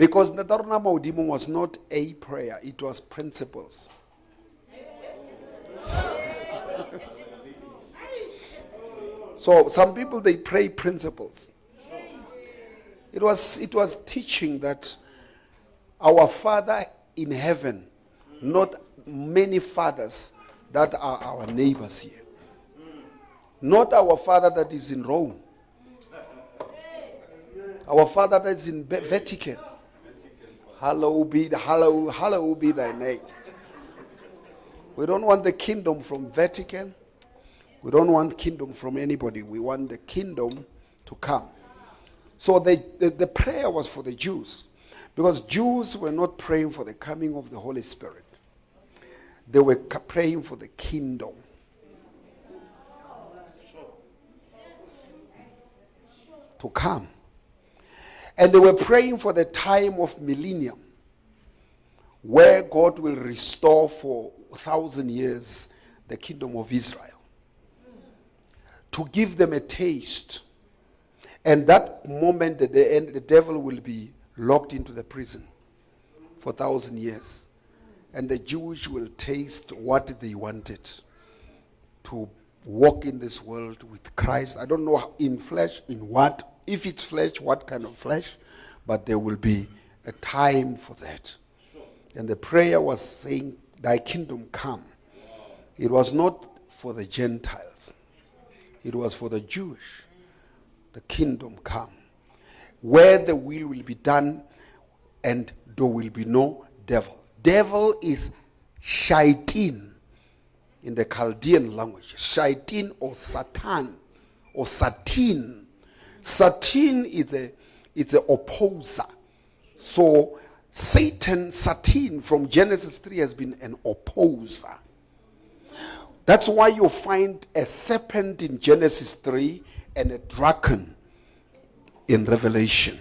Because Nadaruna Maudimo was not a prayer, it was principles. So some people, they pray principles. It was teaching that our Father in heaven, not many fathers that are our neighbors here. Not our Father that is in Rome. Our Father that is in Vatican. Hallowed be thy name. We don't want the kingdom from Vatican. We don't want kingdom from anybody. We want the kingdom to come. So the prayer was for the Jews. Because Jews were not praying for the coming of the Holy Spirit. They were praying for the kingdom. To come. And they were praying for the time of millennium, where God will restore for 1,000 years the kingdom of Israel. To give them a taste. And that moment at the end, the devil will be locked into the prison for 1,000 years. And the Jews will taste what they wanted, to walk in this world with Christ. I don't know in flesh, in what. If it's flesh, what kind of flesh? But there will be a time for that. And the prayer was saying, thy kingdom come. It was not for the Gentiles. It was for the Jewish. The kingdom come. Where the will be done and there will be no devil. Devil is shaitan in the Chaldean language. Shaitan or Satan or Satin. Satin is an opposer. So Satan from Genesis 3 has been an opposer. That's why you find a serpent in Genesis 3 and a dragon in Revelation.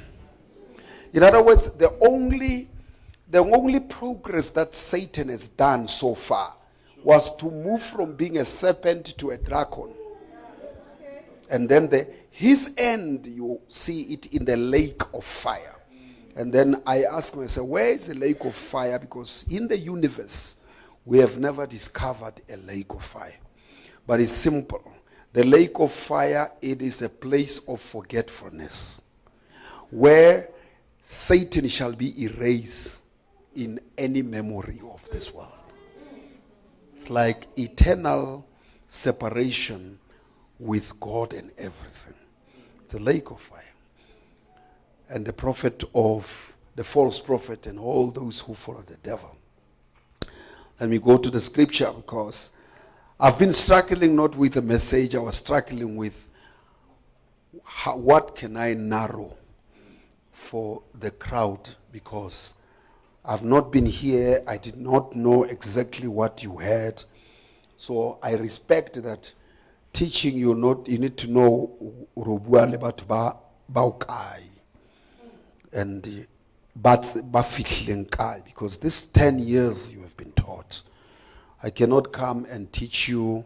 In other words, the only progress that Satan has done so far was to move from being a serpent to a dragon. And then his end, you see it in the lake of fire. And then I ask myself, where is the lake of fire? Because in the universe, we have never discovered a lake of fire. But it's simple. The lake of fire, it is a place of forgetfulness, where Satan shall be erased in any memory of this world. It's like eternal separation with God and everything. It's a lake of fire. And the false prophet and all those who follow the devil. Let me go to the scripture, because I've been struggling not with the message, I was struggling with what can I narrow for the crowd, because I've not been here, I did not know exactly what you heard. So I respect that teaching you need to know and because this 10 years you have been taught. I cannot come and teach you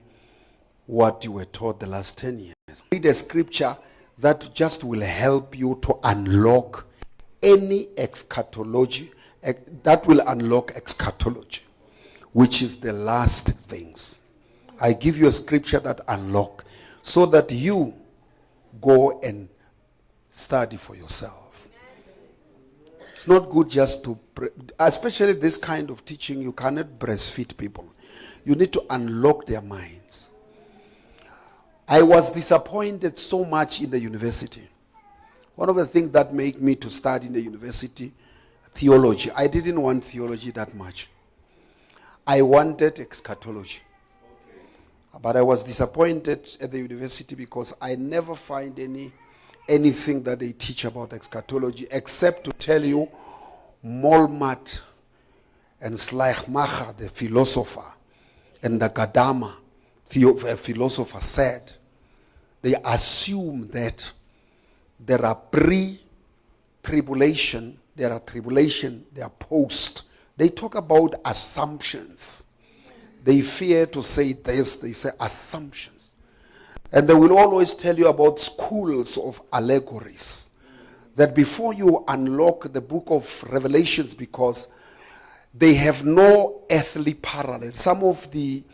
what you were taught the last 10 years. Read a scripture that just will help you to unlock any eschatology, that will unlock eschatology, which is the last things. I give you a scripture that unlock, so that you go and study for yourself. It's not good just to, especially this kind of teaching, you cannot breastfeed people. You need to unlock their minds. I was disappointed so much in the university. One of the things that made me to study in the university, theology. I didn't want theology that much. I wanted eschatology. But I was disappointed at the university because I never find anything that they teach about eschatology except to tell you Molmat and Schleiermacher, the philosopher, and the Gadama, philosopher, said they assume that there are pre-tribulation, there are tribulation, there are post. They talk about assumptions. They fear to say this, they say assumptions. And they will always tell you about schools of allegories. that before you unlock the book of Revelations, because they have no earthly parallel. Some of the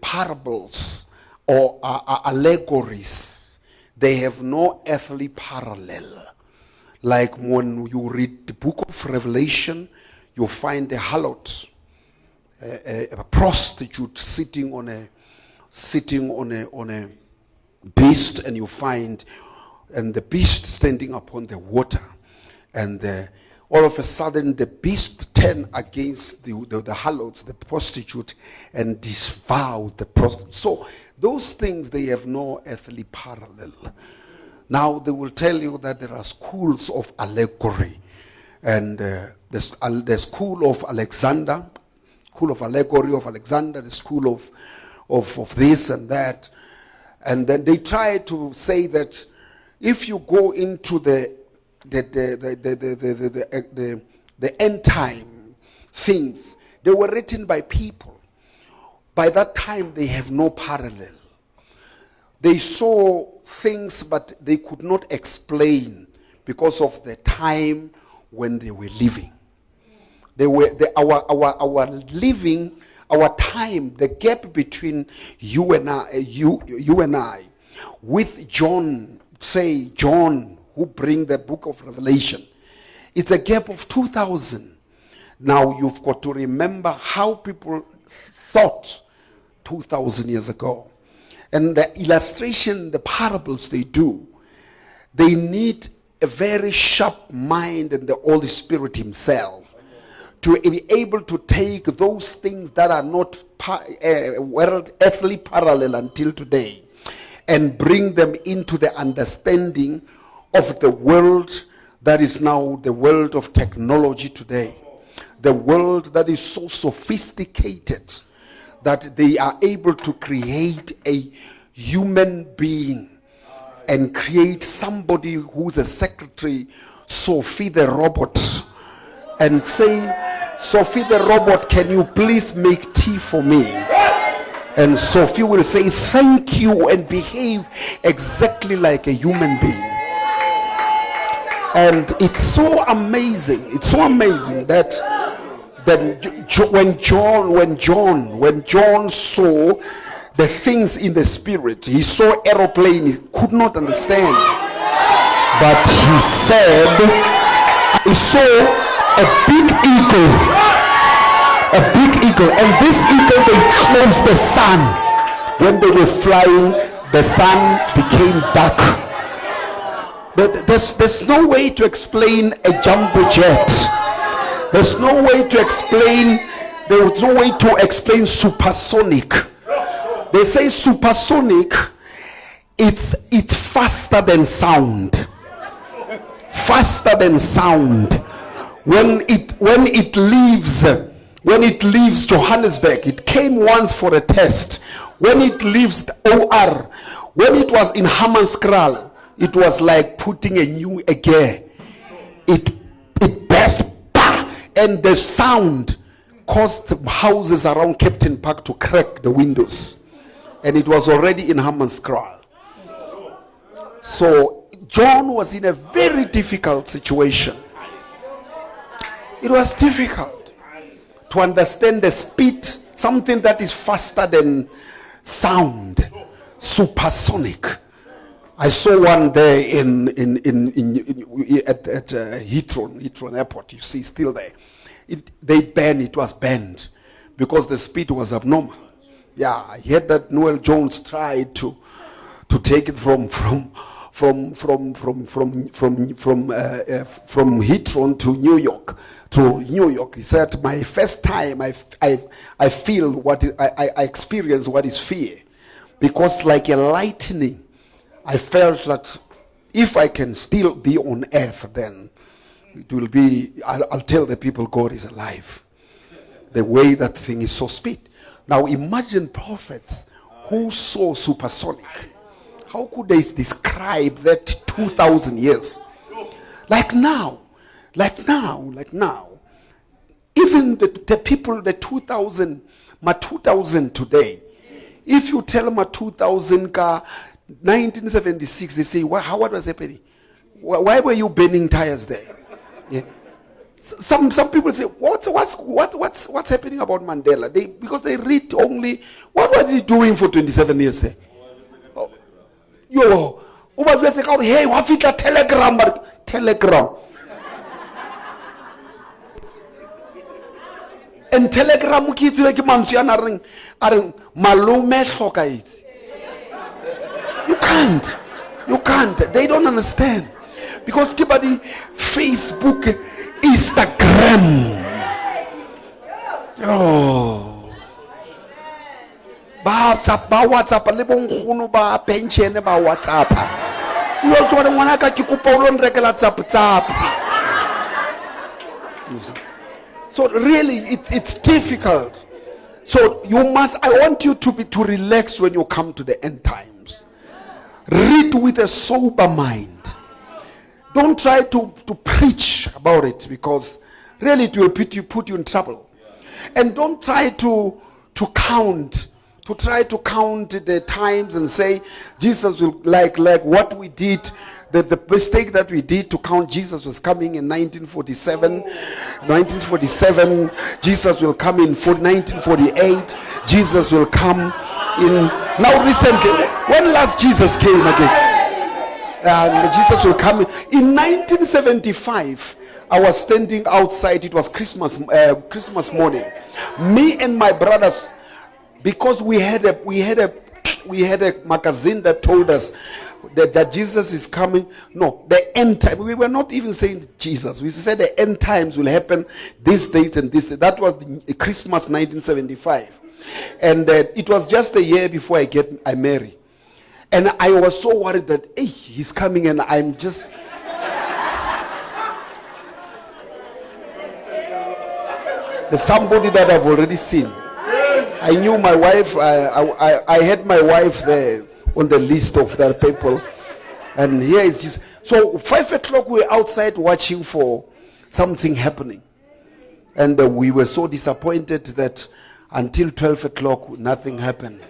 parables or allegories, they have no earthly parallel. Like when you read the book of Revelation, you find a harlot, a prostitute sitting on a beast, and you find the beast standing upon the water, and all of a sudden the beast turned against the harlots, the prostitute, and devoured the prostitute. So those things, they have no earthly parallel. Now they will tell you that there are schools of allegory, and the school of Alexander, school of allegory of Alexander, the school of this and that. And then they try to say that if you go into the end time things, they were written by people. By that time, they have no parallel. They saw things, but they could not explain because of the time when they were living. Our living, our time, the gap between you and I, with John, say John, who bring the book of Revelation, it's a gap of 2,000. Now you've got to remember how people thought 2,000 years ago. And the illustration, the parables they do, they need a very sharp mind and the Holy Spirit himself to be able to take those things that are not earthly parallel until today and bring them into the understanding of the world that is now the world of technology today. The world that is so sophisticated that they are able to create a human being and create somebody who's a secretary, Sophie the robot, and say, Sophie the robot, can you please make tea for me? And Sophie will say, thank you, and behave exactly like a human being. And it's so amazing. It's so amazing that when John saw the things in the spirit, he saw aeroplane, he could not understand. But he said, I saw a big eagle, and this eagle, they closed the sun. When they were flying, the sun became dark. But there's no way to explain a jumbo jet. There's no way to explain supersonic. They say supersonic, it's faster than sound. Faster than sound. When it leaves Johannesburg, it came once for a test. When it leaves the OR, when it was in Hammanskraal, it was like putting a gear. It burst, and the sound caused houses around Captain Park to crack the windows. And it was already in Hammanskraal. So John was in a very difficult situation. It was difficult to understand the speed, something that is faster than sound, supersonic. I saw one day at Heathrow Airport. You see, still there. It was banned because the speed was abnormal. Yeah, I heard that Noel Jones tried to take it from Heathrow to New York. He said, my first time I feel what I experience what is fear, because like a lightning, I felt that if I can still be on earth, then it will be, I'll tell the people God is alive. The way that thing is so speed. Now imagine prophets who saw supersonic. How could they describe that 2,000 years? Like now. Even the people, the 2,000 today, if you tell them a 2,000 car, 1976, they say, what was happening? Why were you burning tires there? Yeah. Some people say, what's happening about Mandela? Because they read only, what was he doing for 27 years there? Oh, yo, hey, wafika telegram. And telegram kids like manchiana ring malume hloka it. You can't. They don't understand. Because everybody Facebook, Instagram. Oh. WhatsApp lebongkgono ba pension ba WhatsApp. You also want ngwana ka ke kopa o lo nrekela tsap. So really it's difficult. So I want you to relax when you come to the end times. Read with a sober mind. Don't try to preach about it, because really it will put you in trouble. And don't try to count the times and say Jesus will like what we did, the mistake that we did to count Jesus was coming in 1947, Jesus will come in 1948, Jesus will come in now recently. When last Jesus came again? And Jesus will come in 1975. I was standing outside. It was Christmas morning. Me and my brothers, because we had a magazine that told us that Jesus is coming. No, the end time. We were not even saying Jesus. We said the end times will happen this date and this date. That was Christmas 1975, and it was just a year before I marry. And I was so worried that, hey, he's coming, and I'm just... There's somebody that I've already seen. I knew my wife. I had my wife there on the list of that people. And here is just... So 5 o'clock, we were outside watching for something happening. And we were so disappointed that until 12 o'clock, nothing happened.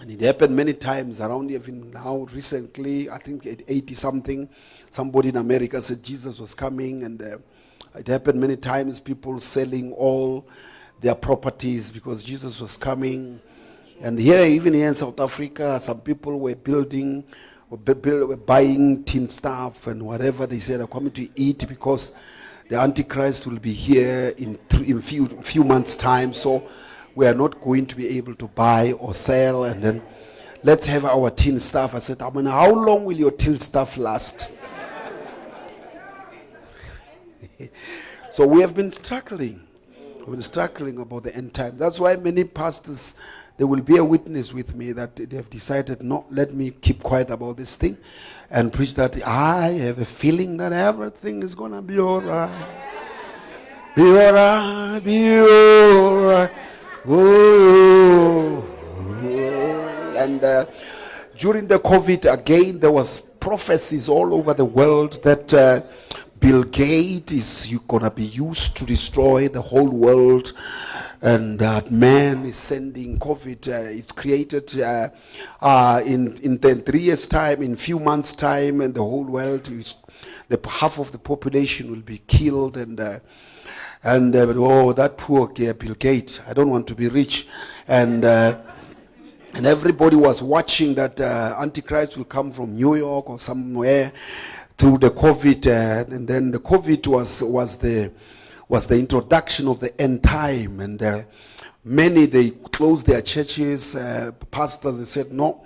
And it happened many times around, even now recently, I think at 80 something, somebody in America said Jesus was coming, and it happened many times, people selling all their properties because Jesus was coming. And even here in South Africa, some people were were buying tin stuff and whatever. They said, I'm coming to eat because the Antichrist will be here in few months' time. So we are not going to be able to buy or sell, and then let's have our tin stuff. I said, how long will your tin stuff last? So we have been struggling. We've been struggling about the end time. That's why many pastors, they will be a witness with me that they have decided, no, let me keep quiet about this thing and preach that I have a feeling that everything is going to be all right. Be all right, be all right. Oh. And during the COVID, again, there was prophecies all over the world that Bill Gates is going to be used to destroy the whole world, and that man is sending COVID. It's created in 3 years' time, in few months' time, and the whole world, half of the population will be killed, and that poor Bill Gates, I don't want to be rich. And everybody was watching that Antichrist will come from New York or somewhere through the COVID. And then the COVID was the introduction of the end time. And many, they closed their churches. Pastors, they said no.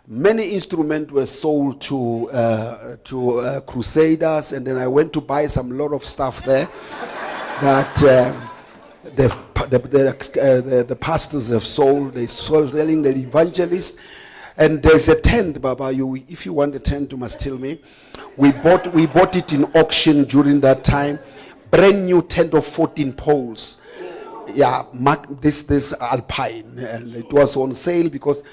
Many instruments were sold to crusaders. And then I went to buy a lot of stuff there. That the pastors have sold. They sold, selling the evangelists. And there's a tent, Baba. If you want a tent, you must tell me. We bought it in auction during that time. Brand new tent of 14 poles. Yeah, this Alpine. And it was on sale because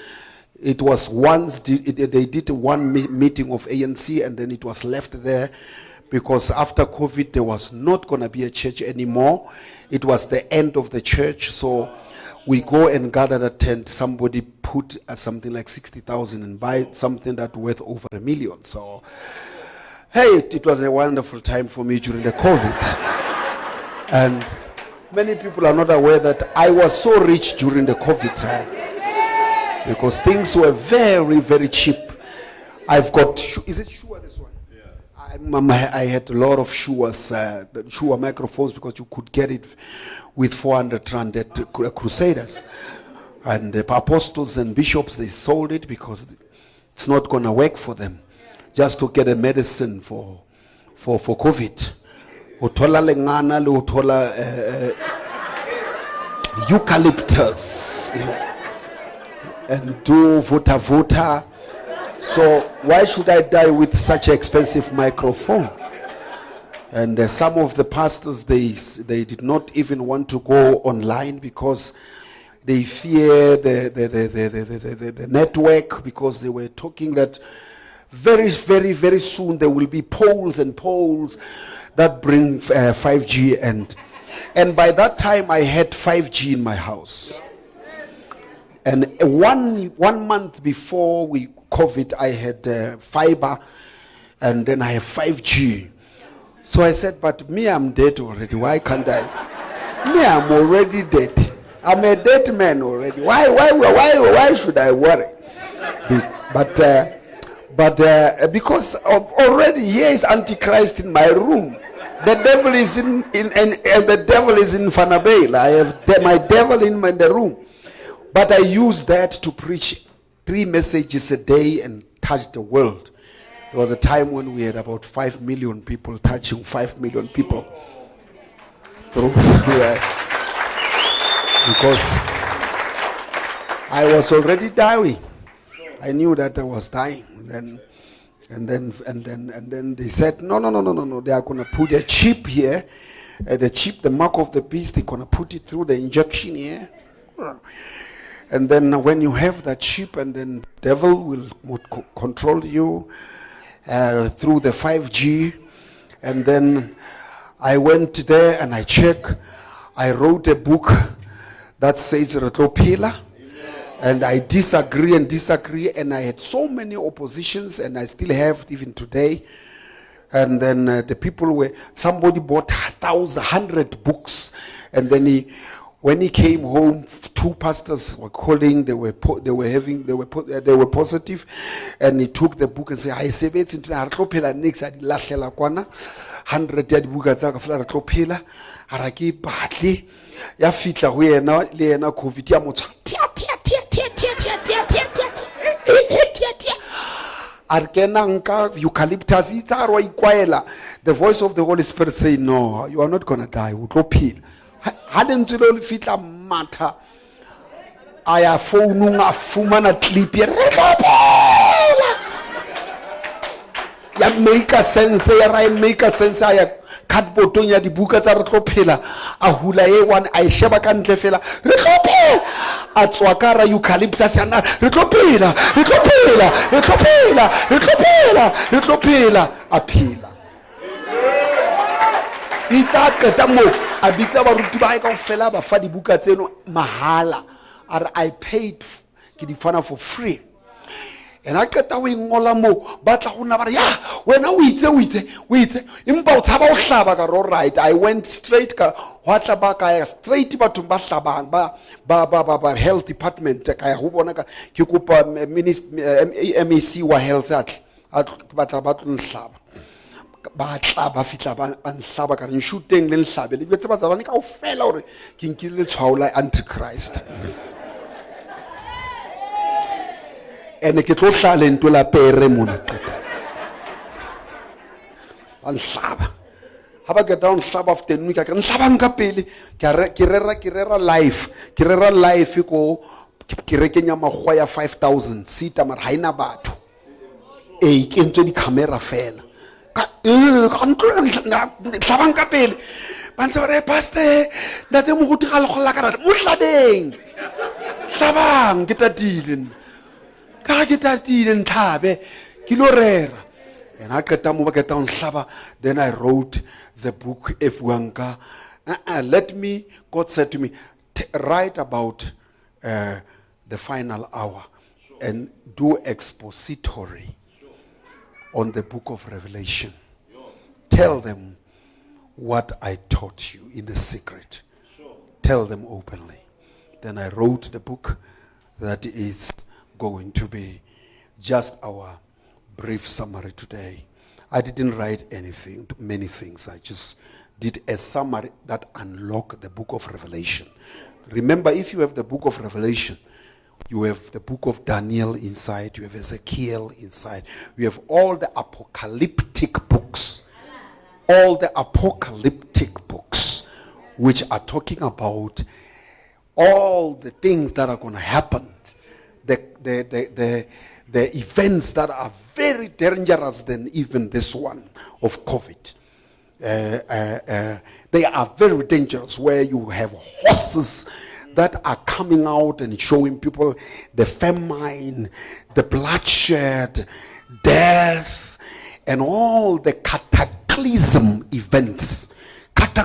it was once they did one meeting of ANC, and then it was left there. Because after COVID, there was not going to be a church anymore. It was the end of the church. So we go and gather the tent. Somebody put something like 60,000 and buy something that worth over $1 million. So, hey, it was a wonderful time for me during the COVID. And many people are not aware that I was so rich during the COVID time because things were very, very cheap. I've got, is it Shure, this one? Yeah. I had a lot of Shure's, Shure microphones because you could get it with 400 rand at Crusaders. And the apostles and bishops, they sold it because it's not going to work for them. Just to get a medicine for COVID. Utola lengana le utola eucalyptus and do vota. So why should I die with such an expensive microphone? And some of the pastors, they did not even want to go online because they fear the network, because they were talking that very, very, very soon there will be poles and poles that bring 5G, and by that time I had 5G in my house. And one month before COVID, I had fiber, and then I have 5G. So I said, but me, I'm dead already. Why can't I? Me, I'm already dead. I'm a dead man already. Why should I worry? But because of already here is Antichrist in my room. The devil is in the devil is in Fanabale. I have my devil in the room. But I use that to preach 3 messages a day and touch the world. There was a time when we had about 5 million people touching 5 million people. Through because I was already dying. I knew that I was dying. And then they said, no. They are going to put a chip here. The chip, the mark of the beast, they're going to put it through the injection here. And then when you have that chip, and then the devil will control you through the 5G. And then I went there and I checked. I wrote a book that says Ralekholela. And I disagree, and I had so many oppositions, and I still have even today. And then the people somebody bought 100 books, and then when he came home, 2 pastors were calling. They were positive, and he took the book and said, "I say it's Ralekholela next at lahlela kwana 100 ya dibuka tsa ka fela Ralekholela ara ke batle ya fitla go yena le yena COVID ya motho eucalyptus itaro ikwaela." The voice of the Holy Spirit say, "No, you are not going to die. Utlophila." Hadn't you fitla matha aya phone nga fumana clip ya make a sense ya make a sense ya cardboard ya dibuka tsa Ralekholela a hula e one a sheba ka ntle fela Ralekholela a tswakara eucalyptus yana Ralekholela a phela itsa qeta mo a bitsa baruti ba ka ofela ba fa dibuka tseno mahala. I paid ke di fana for free. And I get away ngola mo batla go nna ba ya wena o itse impa o tshaba o hlaba ka ro right. I went straight ka watla ba ka straight bathong ba hlabang ba health department ka ya go bona ka ke kopa MEC wa health at batla ba tlhlaba ba tla ba fitla ba nhlaba ka re shooting le nhlabe le betse ba tsabane ka o fela hore ke nkile tshwaola antichrist. And ke tlo hlale ntwe la pere mona qeta ba nhlaba ha ba get down hlaba afternoon ka nhlaba nka pele ke rera life ko ke rekenya magwa ya 5,000 seat mara ha ina batho ke ntse di camera fela ka nhlaba nka pele ba ntse ba re pastor ntate mo go tira le go la ka mo hlabeng hlabang ke tatile ka ke tatile nthabe ke lo rera. And I qeta mo ba ke ta nhlaba. Then I wrote the book if wanka God said to me, write about the final hour and do expository on the book of Revelation. Tell them what I taught you in the secret. Tell them openly. Then I wrote the book that is going to be just our brief summary today. I didn't write anything, many things. I just did a summary that unlocked the book of Revelation. Remember, if you have the book of Revelation, you have the book of Daniel inside, you have Ezekiel inside, you have all the apocalyptic books. All the apocalyptic books, which are talking about all the things that are going to happen, the events that are very dangerous than even this one of COVID. They are very dangerous, where you have horses that are coming out and showing people the famine, the bloodshed, death, and all the cataclysm events that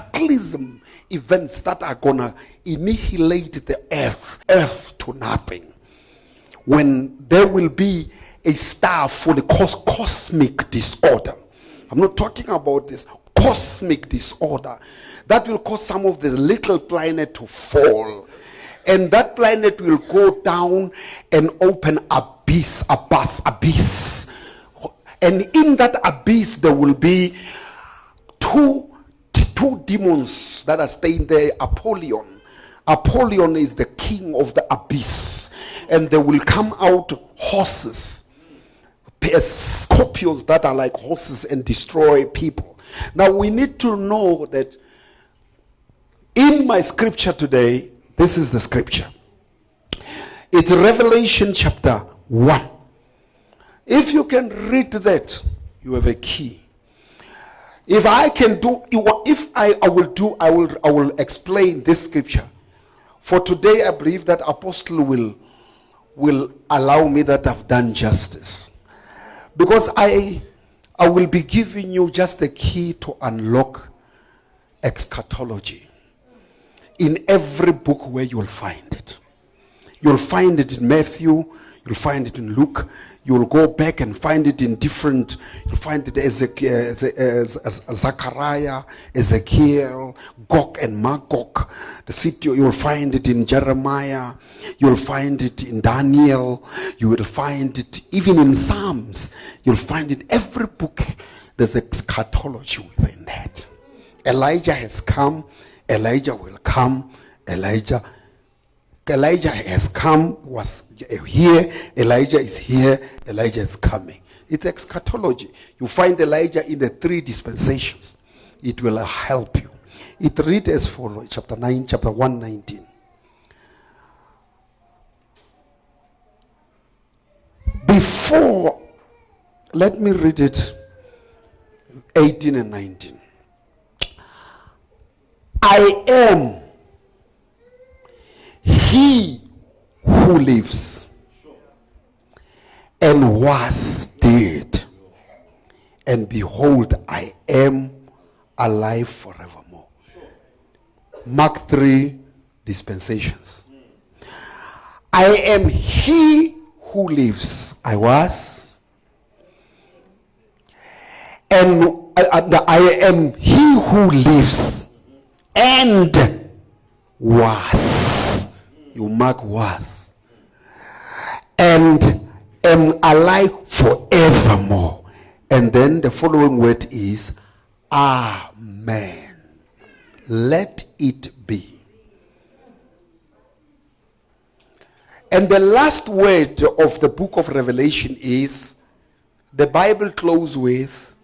are going to annihilate the earth to nothing. When there will be a star for the cosmic disorder. I'm not talking about this cosmic disorder that will cause some of the little planet to fall, and that planet will go down and open abyss, and in that abyss there will be two demons that are staying there. Apollyon is the king of the abyss, and there will come out horses, scorpions that are like horses, and destroy people. Now we need to know that in my scripture today, this is the scripture. It's Revelation chapter 1. If you can read that, you have a key. If I can do, if I will explain this scripture. For today, I believe that Apostle will allow me that I've done justice, because I will be giving you just the key to unlock eschatology in every book where you will find it. You'll find it in Matthew, you'll find it in Luke, you'll go back and find it in different, you'll find it as Zechariah, Ezekiel, Gog and Magog, the city. You'll find it in Jeremiah, you'll find it in Daniel, you will find it even in Psalms. You'll find it every book. There's eschatology within that. Elijah has come, Elijah will come, Elijah has come, was here, Elijah is here, Elijah is coming. It's eschatology. You find Elijah in the 3 dispensations. It will help you. It reads as follows, chapter 119. Before, let me read it, 18 and 19. I am he who lives and was dead, and behold, I am alive forevermore. Mark 3 dispensations. I am he who lives. I was. And I am he who lives and was. You mark was. And am alive forevermore. And then the following word is Amen. Let it be. And the last word of the book of Revelation is, the Bible closes with,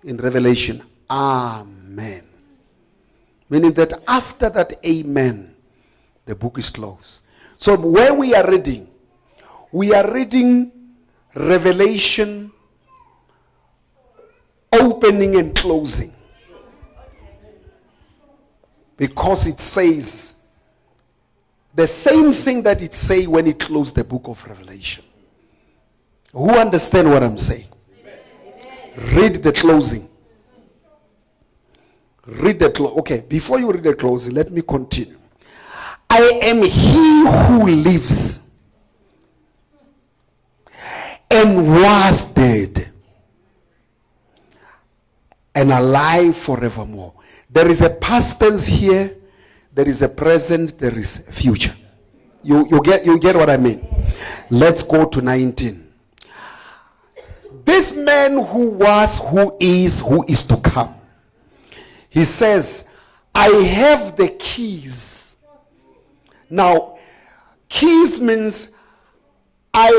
in Revelation, Amen. Meaning that after that Amen, the book is closed. So where we are reading Revelation opening and closing. Because it says the same thing that it says when it closed the book of Revelation. Who understand what I'm saying? Amen. Read the closing. Read the closing. Okay, before you read the closing, let me continue. I am he who lives and was dead, and alive forevermore. There is a past tense here, there is a present, there is a future. You get what I mean? Let's go to 19. This man who was, who is to come. He says, I have the keys. Now, keys means I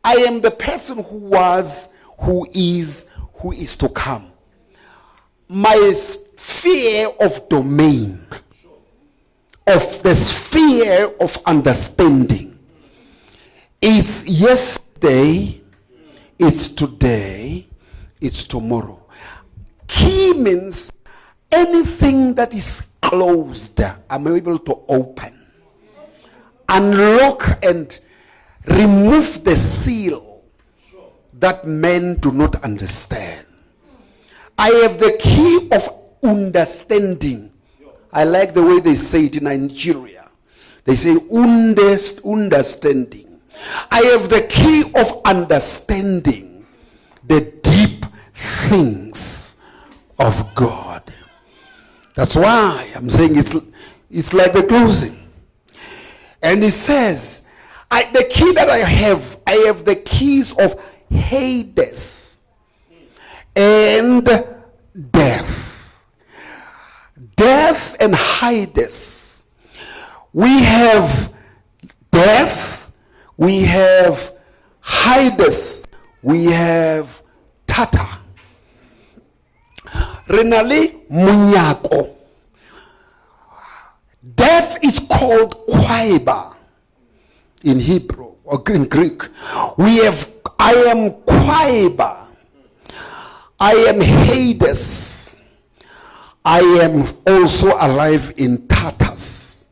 am the person who was, who is to come. My sphere of domain, of the sphere of understanding, it's yesterday, it's today, it's tomorrow. Key means anything that is closed, I'm able to open, unlock, and remove the seal that men do not understand. I have the key of understanding. I like the way they say it in Nigeria. They say understanding. I have the key of understanding the deep things of God. That's why I'm saying it's like the closing. And he says, the key that I have the keys of Hades and death. Death and Hades. We have death, we have Hades, we have Tata. Renali Munyako. Death is called Kwaiba in Hebrew or in Greek. I am Kwaiba. I am Hades. I am also alive in Tartarus.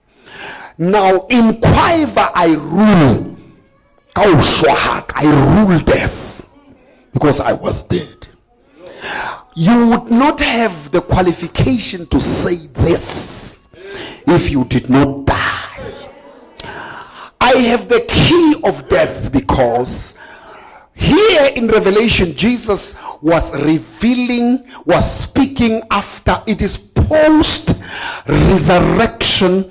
Now in Kwaiba I rule. I rule death because I was dead. You would not have the qualification to say this if you did not die. I have the key of death because here in Revelation, Jesus was speaking after. It is post-resurrection,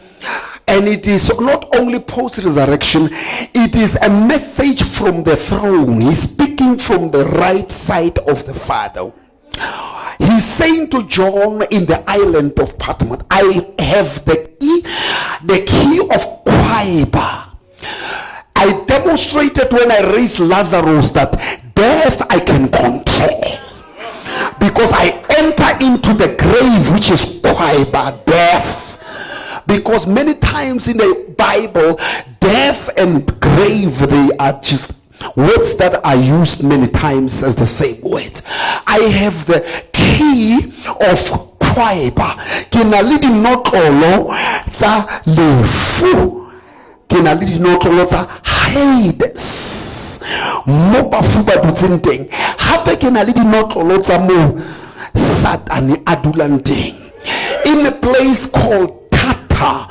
and it is not only post-resurrection, it is a message from the throne. He's speaking from the right side of the Father. He's saying to John in the island of Patmos, I have the key of Kwaiba. I demonstrated when I raised Lazarus that death I can control, because I enter into the grave, which is Kwaiba, death. Because many times in the Bible, death and grave, they are just words that are used many times as the same words. I have the key of Kwaiba. Kinalidi notolo za lefu. Kinalidi notolo za Hades. Moba fuba dutsinteng. Hape kinalidi notolo za mo satani adulanting. In a place called Tata.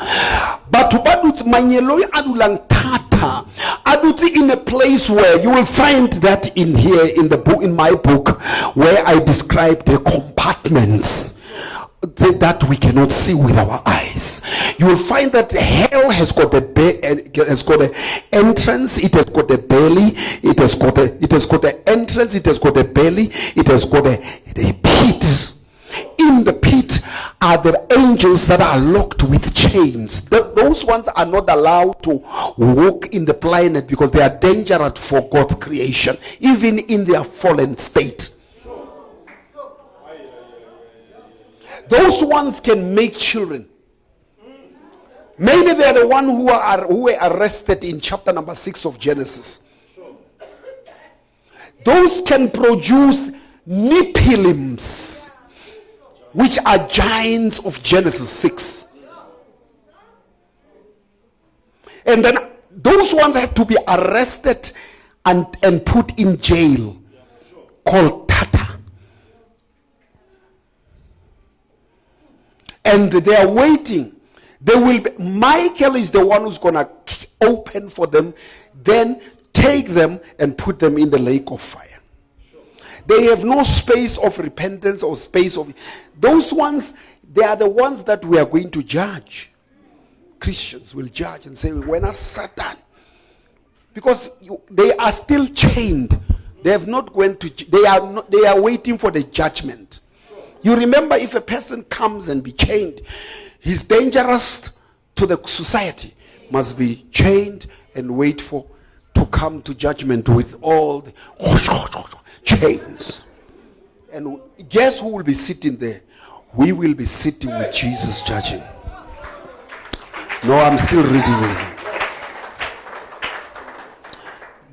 Batubadut manyeloi adulang Tata. Aduti in a place where you will find that in here in the book, in my book, where I describe the compartments that we cannot see with our eyes. You will find that hell has got an entrance, it has got a belly, it has got the entrance, it has got a belly, it has got a pit. In the pit are the angels that are locked with chains. Those ones are not allowed to walk in the planet because they are dangerous for God's creation, even in their fallen state. Those ones can make children. Maybe they are the one who were arrested in chapter number 6 of Genesis. Those can produce Nephilims, which are giants of Genesis 6. And then those ones had to be arrested and put in jail called Tata. And they are waiting. Michael is the one who's going to open for them. Then take them and put them in the lake of fire. They have no space of repentance or space of... Those ones, they are the ones that we are going to judge. Christians will judge and say, when are Satan? Because they are still chained. They have not gone to... They are waiting for the judgment. You remember, if a person comes and be chained, he's dangerous to the society. Must be chained and wait for to come to judgment with all the chains. And guess who will be sitting there? We will be sitting with Jesus judging. No, I'm still reading it.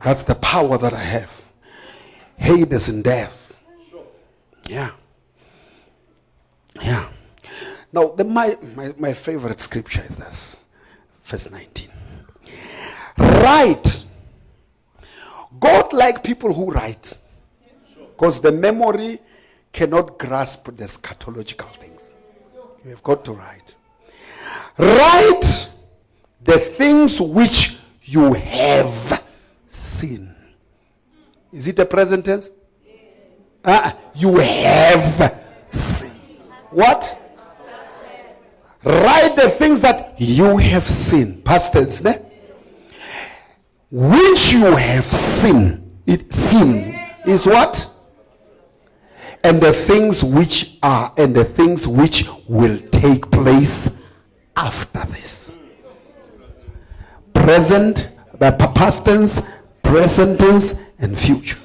That's the power that I have. Hades and death. Yeah. Yeah. Now, my favorite scripture is this. Verse 19. Write. God like people who write. Because the memory cannot grasp the eschatological things. You have got to write. Write the things which you have seen. Is it a present tense? You have seen. What? Write the things that you have seen. Past tense, ne? Which you have seen. Seen is what? And the things which are, and the things which will take place after this. Present, past tense, present tense, and future.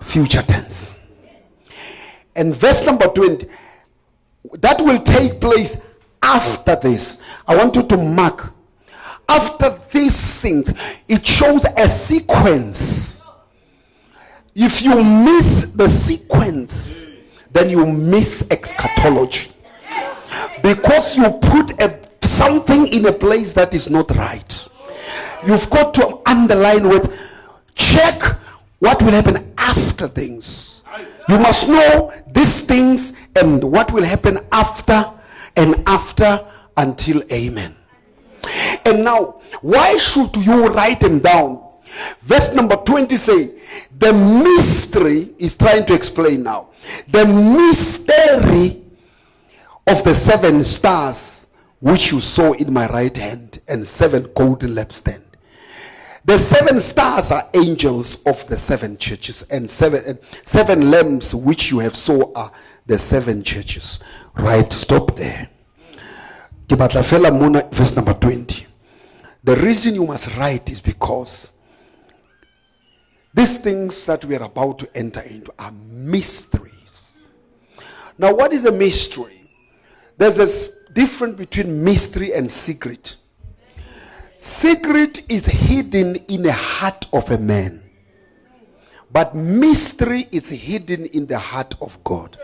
Future tense. And verse number 20, that will take place after this. I want you to mark. After these things, it shows a sequence. If you miss the sequence, then you miss eschatology. Because you put something in a place that is not right. You've got to underline with, check what will happen after things. You must know these things and what will happen after and after until amen. And now, why should you write them down? Verse number 20 say, the mystery is trying to explain now. The mystery of the 7 stars which you saw in my right hand and 7 golden lampstands. The 7 stars are angels of the 7 churches, and 7 lamps which you have saw are the 7 churches. Right, stop there. Verse number 20. The reason you must write is because these things that we are about to enter into are mysteries. Now, what is a mystery? There's a difference between mystery and secret. Secret is hidden in the heart of a man. But mystery is hidden in the heart of God.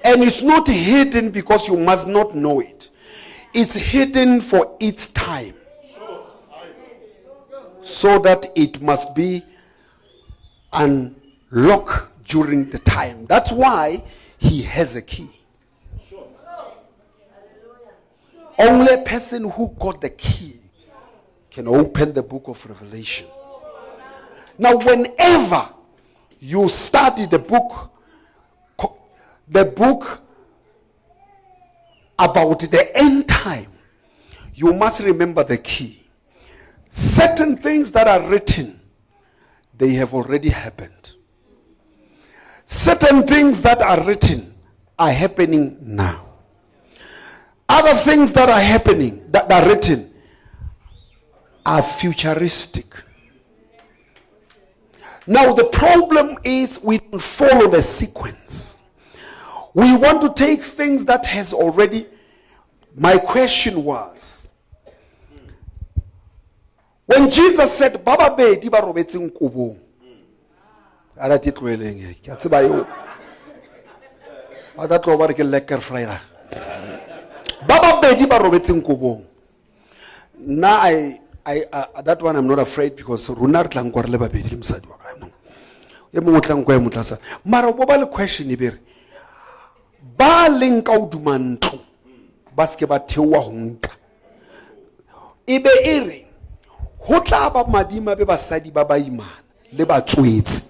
And it's not hidden because you must not know it. It's hidden for its time. So that it must be unlocked during the time. That's why he has a key. Only a person who got the key can open the book of Revelation. Now, whenever you study the book about the end time, you must remember the key. Certain things that are written, they have already happened. Certain things that are written are happening now. Other things that are happening, that are written, are futuristic. Now the problem is we don't follow the sequence. We want to take things that has already... My question was, when Jesus said, Baba be di ba robetseng kubong. Ara ti tlweleng ke a tseba yo. Ba tla tlo ba re ke lekker Friday. Baba be di ba robetseng kubong. Now that one I'm not afraid because runa re tlang kwa re le babedi msadi wa ka no. E mongwe tlang kwa e motlasa. Mara bo ba le question e bere. Ba leng ka udumantlo ba ske ba theowa ho nka. Ibe iri. Ho tla ba madima be basadi ba baimana le batswetsi.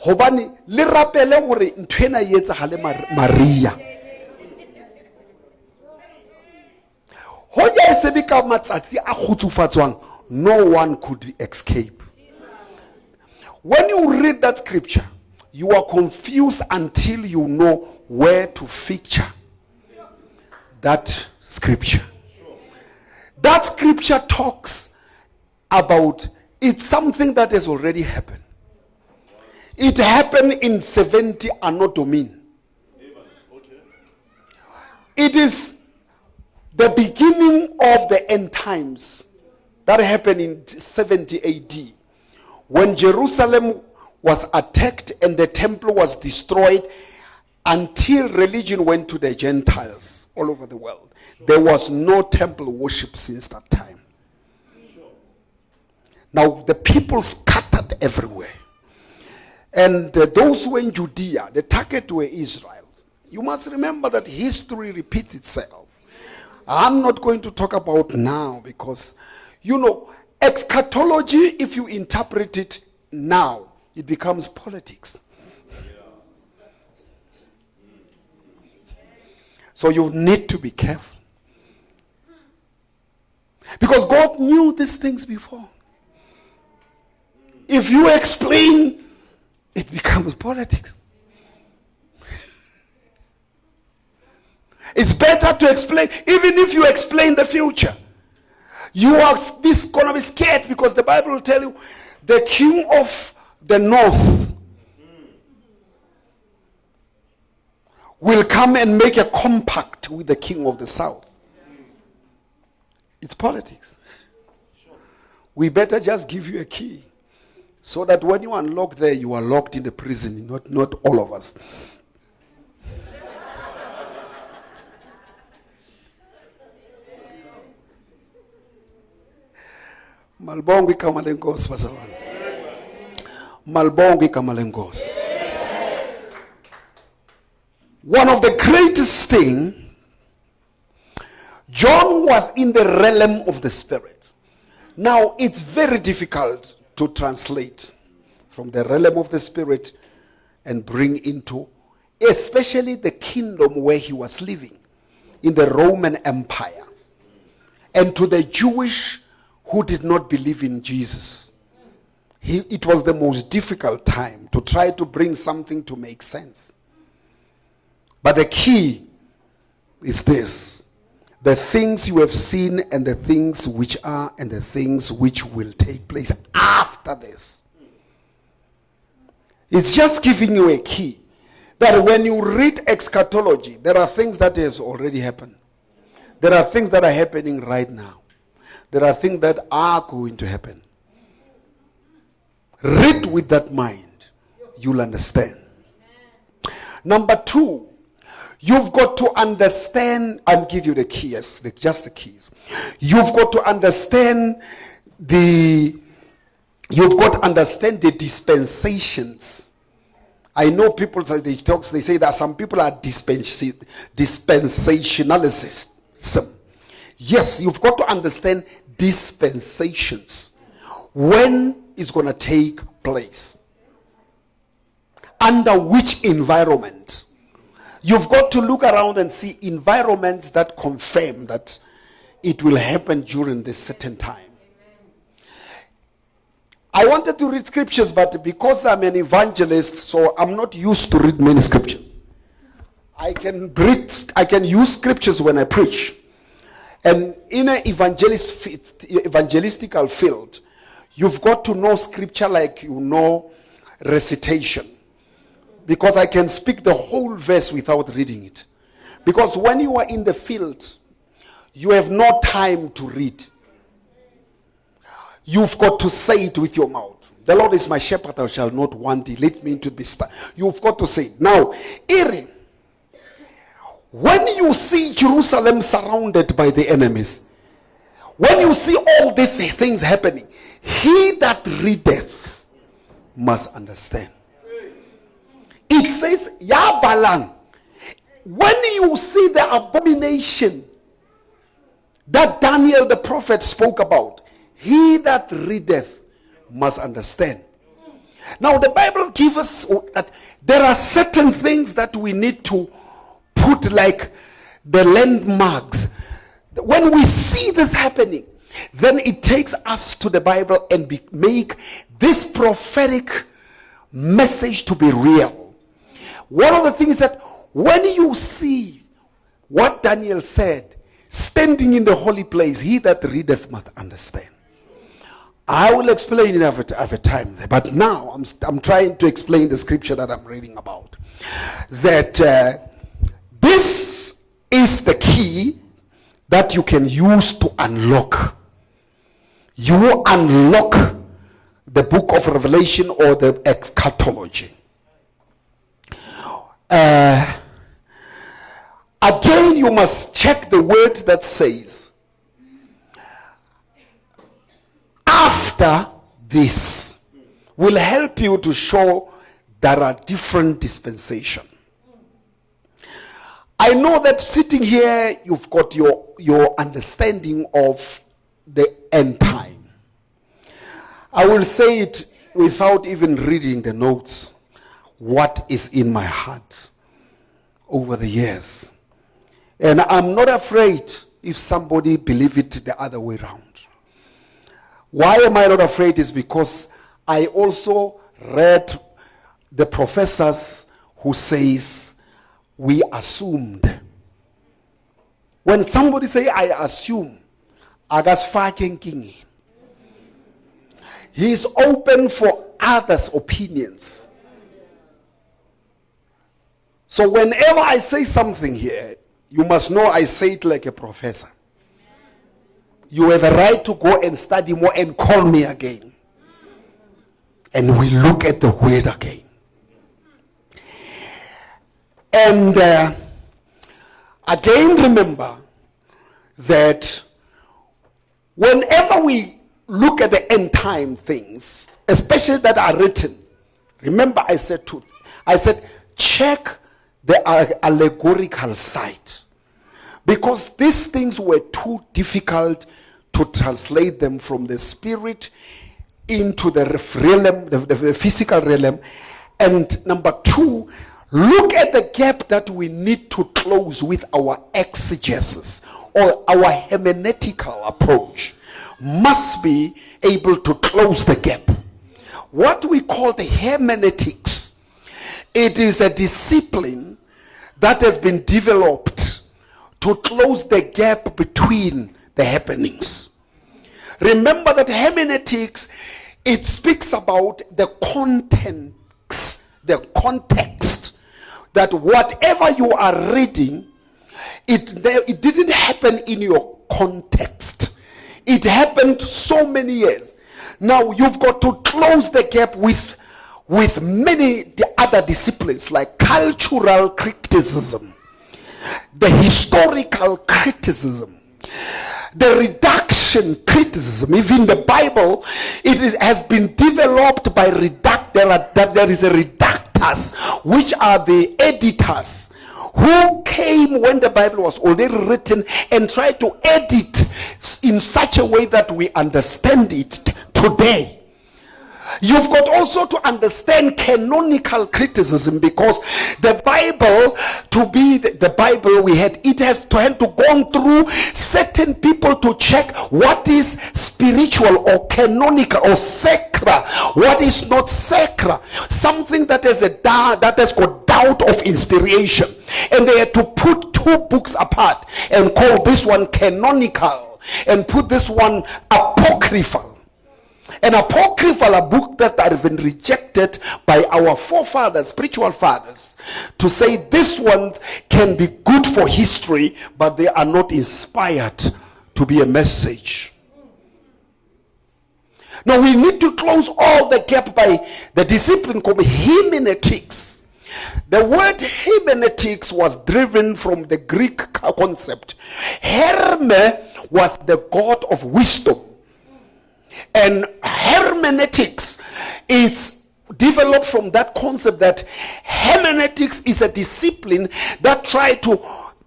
Hobane le rapele gore ntwena e etsagale Maria. Hoja e se be ka matsatsi a khutsufatswang, no one could escape. When you read that scripture, you are confused until you know where to feature that scripture. That scripture talks about it's something that has already happened. It happened in 70 Anno Domini. It is the beginning of the end times that happened in 70 AD, when Jerusalem was attacked and the temple was destroyed until religion went to the Gentiles all over the world. There was no temple worship since that time. Now the people scattered everywhere. And those who were in Judea, the target were Israel. You must remember that history repeats itself. I'm not going to talk about now because, eschatology, if you interpret it now, it becomes politics. So you need to be careful. Because God knew these things before. If you explain, it becomes politics. It's better to explain, even if you explain the future. You are going to be scared because the Bible will tell you the king of the north will come and make a compact with the king of the south. It's politics. We better just give you a key so that when you unlock there, you are locked in the prison, not all of us. Malbongi kamalengos pasalan. Malbongi kamalengos. One of the greatest things, John was in the realm of the spirit. Now it's very difficult to translate from the realm of the spirit and bring into, especially the kingdom where he was living, in the Roman Empire, and to the Jewish who did not believe in Jesus. It was the most difficult time to try to bring something to make sense. But the key is this: the things you have seen and the things which are and the things which will take place after this. It's just giving you a key that when you read eschatology, there are things that has already happened. There are things that are happening right now. There are things that are going to happen. Read with that mind. You'll understand. Number two, you've got to understand, I'll give you the keys, just the keys. You've got to understand the dispensations. I know people say they say that some people are dispensationalists. Yes, you've got to understand dispensations. When it's going to take place? Under which environment? You've got to look around and see environments that confirm that it will happen during this certain time. I wanted to read scriptures, but because I'm an evangelist, so I'm not used to read many scriptures. I can use scriptures when I preach. And in an evangelistical field, you've got to know scripture like you know recitation. Because I can speak the whole verse without reading it. Because when you are in the field, you have no time to read. You've got to say it with your mouth. The Lord is my shepherd, I shall not want. He lead me into the still. You've got to say it. Now, Erin, when you see Jerusalem surrounded by the enemies, when you see all these things happening, he that readeth must understand. It says, Yabalang, when you see the abomination that Daniel the prophet spoke about. He that readeth must understand. Now the Bible gives us that there are certain things that we need to put like the landmarks. When we see this happening, then it takes us to the Bible and make this prophetic message to be real. One of the things that when you see what Daniel said, standing in the holy place, he that readeth must understand. I will explain it at a time there, but now I'm trying to explain the scripture that I'm reading about. That this is the key that you can use to unlock. You unlock the book of Revelation or the eschatology. Again, you must check the word that says, after this will help you to show there are different dispensations. I know that sitting here, you've got your understanding of the end time. I will say it without even reading the notes, what is in my heart over the years. And I'm not afraid if somebody believe it the other way around. Why am I not afraid is because I also read the professors who says we assumed. When somebody say I assume, agas fucking king. He is open for others' opinions. So whenever I say something here, you must know I say it like a professor. You have a right to go and study more and call me again. And we look at the word again. And again, remember that whenever we look at the end time things, especially that are written, remember I said check the allegorical side. Because these things were too difficult to translate them from the spirit into the realm, the physical realm. And number two, look at the gap that we need to close with our exegesis or our hermeneutical approach. Must be able to close the gap. What we call the hermeneutics, it is a discipline that has been developed to close the gap between the happenings. Remember that hermeneutics, it speaks about the context, that whatever you are reading, it didn't happen in your context. It happened so many years. Now you've got to close the gap with many the other disciplines like cultural criticism, the historical criticism, the reduction criticism. Even the Bible, has been developed by there is a reductors, which are the editors who came when the Bible was already written and tried to edit in such a way that we understand it today. You've got also to understand canonical criticism, because the Bible, to be the Bible we had, it has to go through certain people to check what is spiritual or canonical or sacra, what is not sacra, something that has got doubt of inspiration. And they had to put two books apart and call this one canonical and put this one apocryphal. An apocryphal, a book that have been rejected by our forefathers, spiritual fathers, to say this one can be good for history, but they are not inspired to be a message. Now we need to close all the gap by the discipline called hermeneutics. The word hermeneutics was driven from the Greek concept. Herme was the god of wisdom. And hermeneutics is developed from that concept that hermeneutics is a discipline that try to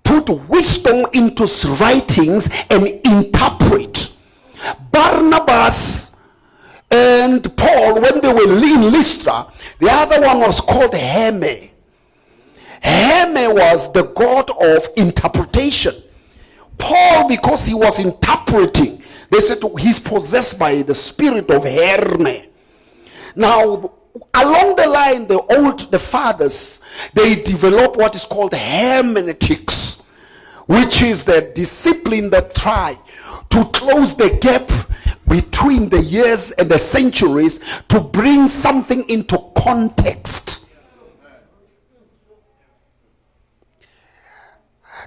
put wisdom into writings and interpret. Barnabas and Paul, when they were in Lystra, the other one was called Herme. Herme was the god of interpretation. Paul, because he was interpreting, they said he's possessed by the spirit of Herme. Now, along the line, the fathers, they developed what is called hermeneutics, which is the discipline that try to close the gap between the years and the centuries to bring something into context.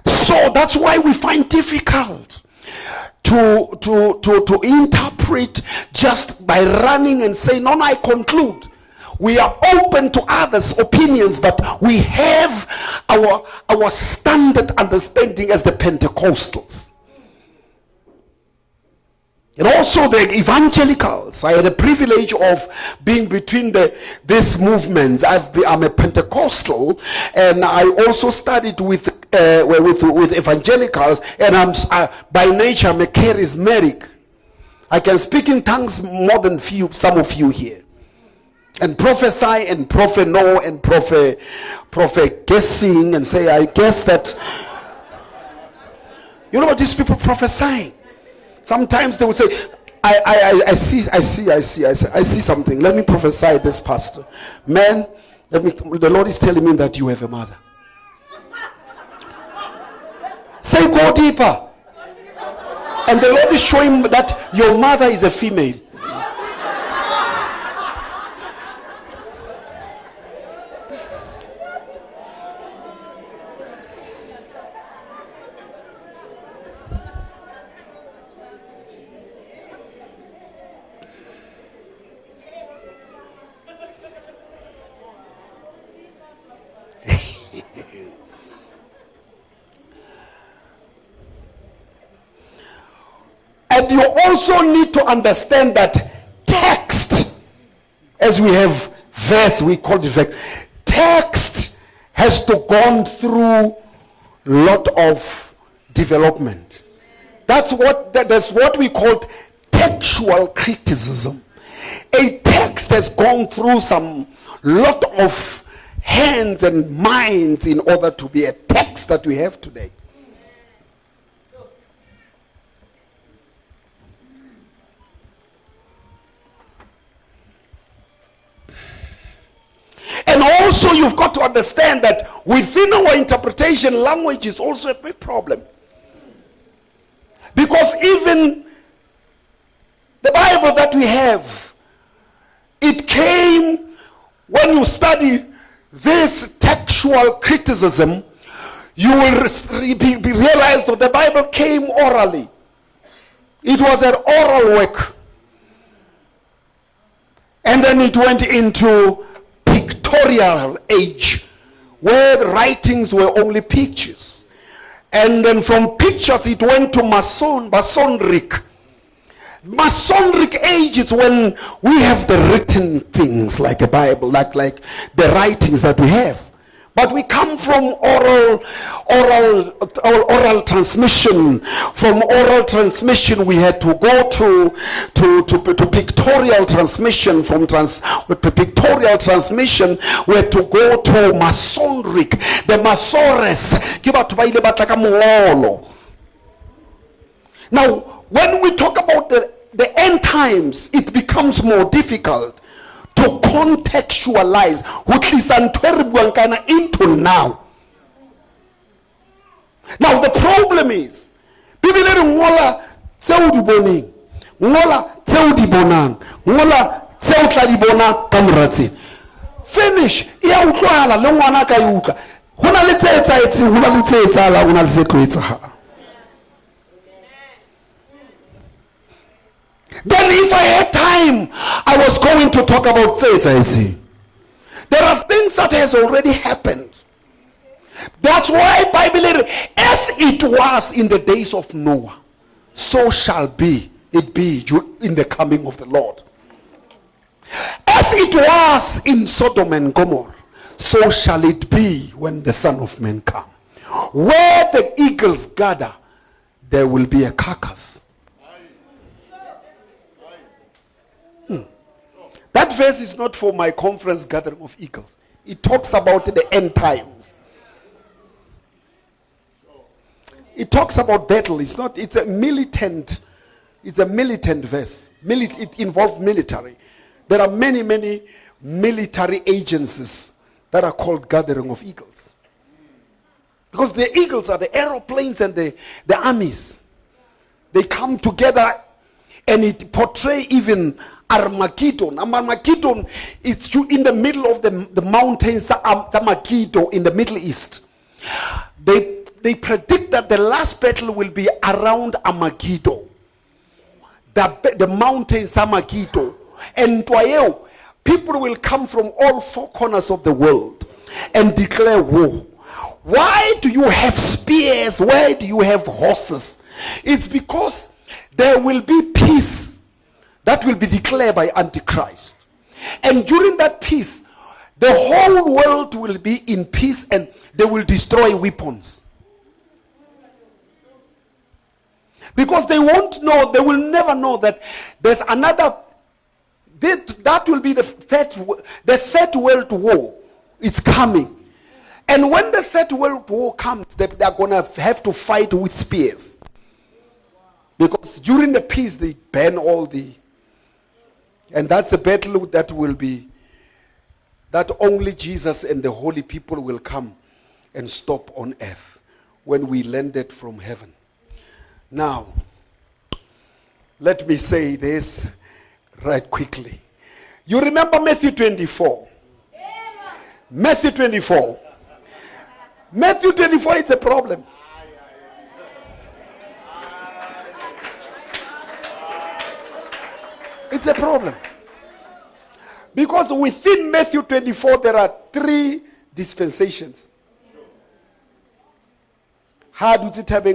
So that's why we find difficult to interpret just by running and saying, no, I conclude. We are open to others' opinions, but we have our standard understanding as the Pentecostals. And also the evangelicals. I had the privilege of being between these movements. I'm a Pentecostal, and I also studied with evangelicals, and by nature I'm a charismatic. I can speak in tongues more than some of you here, and prophesy and prophet know and prophet guessing and say, I guess that. You know what these people prophesying? Sometimes they will say, I see something. Let me prophesy this, pastor. Man, the Lord is telling me that you have a mother. Say, go deeper. And the Lord is showing that your mother is a female. And you also need to understand that text, as we have verse, we call it verse, text has to gone through a lot of development. That's what we call textual criticism. A text has gone through some lot of hands and minds in order to be a text that we have today. And also you've got to understand that within our interpretation, language is also a big problem. Because even the Bible that we have, it came, when you study this textual criticism, you will realize that the Bible came orally. It was an oral work. And then it went into pictorial age, where the writings were only pictures. And then from pictures it went to Masonic. Masonic age is when we have the written things like a Bible, like the writings that we have. But we come from oral transmission. From oral transmission, we had to go to pictorial transmission. From pictorial transmission, we had to go to Masonic. The Masores. Now, when we talk about the end times, it becomes more difficult to contextualize into now. Now the problem is, people ngola tseo di boneng, ngola tseo di bonang, ngola tseo tla di bona ka moratseng. Finish ya utlwala le ngwana ka yuka. Hona le tsetsa etsi, hona le tsetsa la, hona le se tloetsa. Then if I had time, I was going to talk about Tzetsa. There are things that has already happened. That's why Bible, as it was in the days of Noah, so shall it be in the coming of the Lord. As it was in Sodom and Gomorrah, so shall it be when the Son of Man come. Where the eagles gather, there will be a carcass. That verse is not for my conference gathering of eagles. It talks about the end times. It talks about battle. It's a militant verse. It involves military. There are many, many military agencies that are called gathering of eagles. Because the eagles are the aeroplanes and the armies. They come together, and it portrays even Armageddon. Armageddon is in the middle of the mountains, Megiddo in the Middle East. They predict that the last battle will be around Armageddon. The mountains, Megiddo. And people will come from all four corners of the world and declare war. Why do you have spears? Why do you have horses? It's because there will be peace that will be declared by Antichrist. And during that peace, the whole world will be in peace, and they will destroy weapons. Because they won't know, they will never know that there's another, that will be the third world war. It's coming. And when the third world war comes, they're going to have to fight with spears. Because during the peace, they ban all the... And that's the battle that will be, that only Jesus and the holy people will come and stop on earth when we landed from heaven. Now, let me say this right quickly. You remember Matthew 24? Matthew 24. Matthew 24 is a problem. It's a problem. Because within Matthew 24, there are 3 dispensations. How do you tell me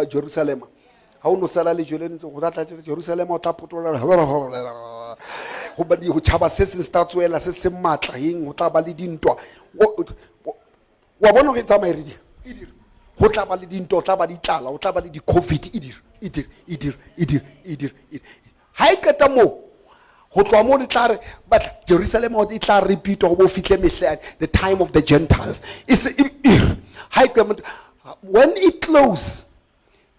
Jerusalem? How no salary Jerusalem or Taputola? Who Chaba says in Statuela says some matter in Utabalidinto. Wabono gets a married. Hotabalidinto, Tabalitala, Otabali COVID, idir. Haikatamo. But Jerusalem or the repeat or the time of the Gentiles. When it closes,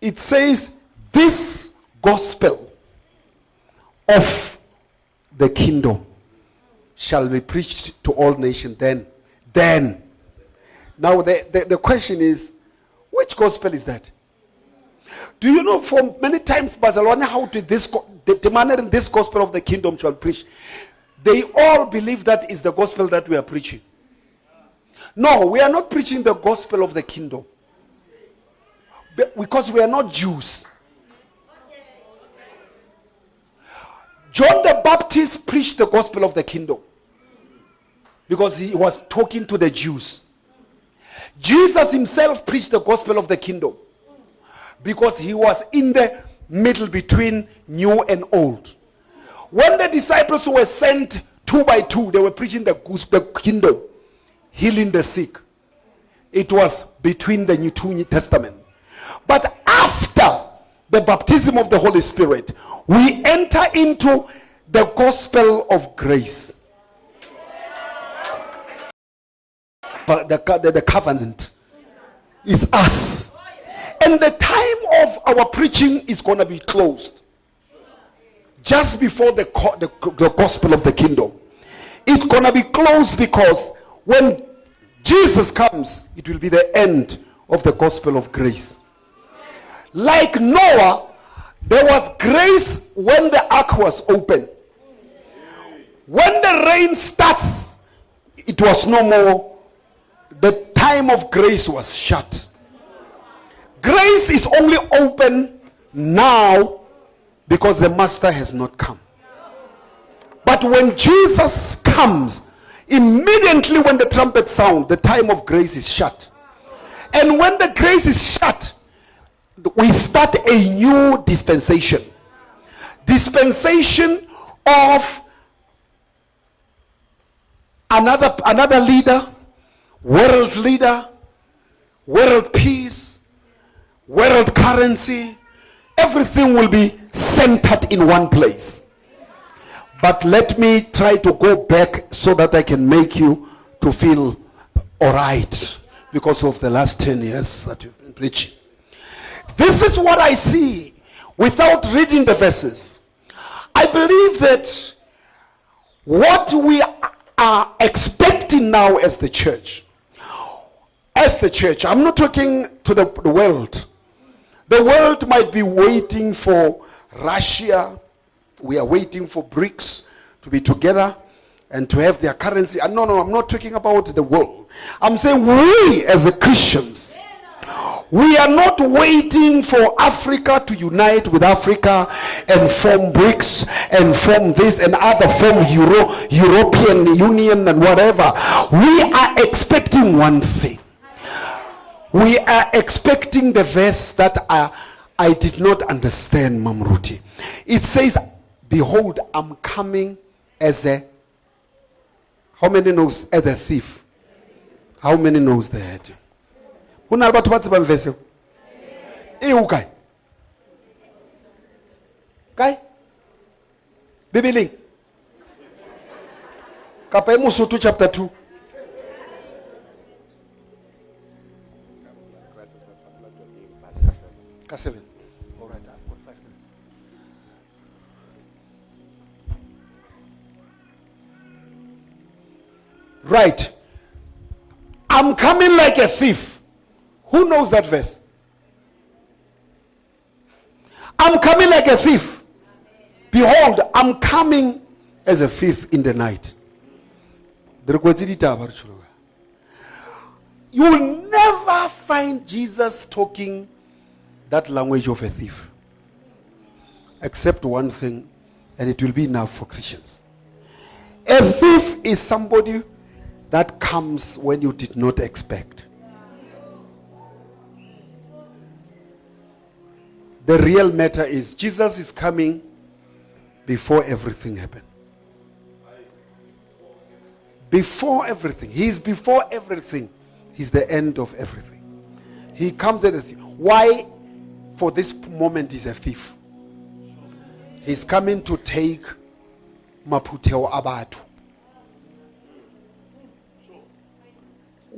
it says, this gospel of the kingdom shall be preached to all nations. Then. Now the question is, which gospel is that? Do you know, for many times Barcelona, how did the manner in this gospel of the kingdom shall preach? They all believe that is the gospel that we are preaching. No, we are not preaching the gospel of the kingdom. Because we are not Jews. John the Baptist preached the gospel of the kingdom. Because he was talking to the Jews. Jesus himself preached the gospel of the kingdom. Because he was in the middle between new and old. When the disciples were sent 2 by 2, they were preaching the kingdom, healing the sick. It was between the New Testament. But after the baptism of the Holy Spirit, we enter into the gospel of grace. But the covenant is us. And the time of our preaching is going to be closed. Just before the gospel of the kingdom. It's going to be closed because when Jesus comes, it will be the end of the gospel of grace. Like Noah, there was grace when the ark was open. When the rain starts, it was no more. The time of grace was shut. Grace is only open now because the master has not come. But when Jesus comes, immediately when the trumpet sounds, the time of grace is shut. And when the grace is shut, we start a new dispensation. Dispensation of another leader, world leader, world peace, world currency, everything will be centered in one place. But let me try to go back so that I can make you to feel all right because of the last 10 years that you've been preaching. This is what I see without reading the verses. I believe that what we are expecting now as the church, I'm not talking to the world. The world might be waiting for Russia. We are waiting for BRICS to be together and to have their currency. No, I'm not talking about the world. I'm saying we as Christians, we are not waiting for Africa to unite with Africa and form BRICS and form this and other, form European Union and whatever. We are expecting one thing. We are expecting the verse that I did not understand, Mamruti. It says, behold, I'm coming as a, how many knows as a thief? How many knows that? What's the verse? Guy? Guy? Bibiling? Kapaimu Sutu chapter 2. K7. All right, I've got 5 minutes. Right. I'm coming like a thief. Who knows that verse? I'm coming like a thief. Behold, I'm coming as a thief in the night. You will never find Jesus talking that language of a thief. Except one thing, and it will be enough for Christians. A thief is somebody that comes when you did not expect. The real matter is Jesus is coming before everything happened. Before everything. He's before everything. He's the end of everything. He comes at a thief. Why for this moment he's a thief? He's coming to take maputeo abatu.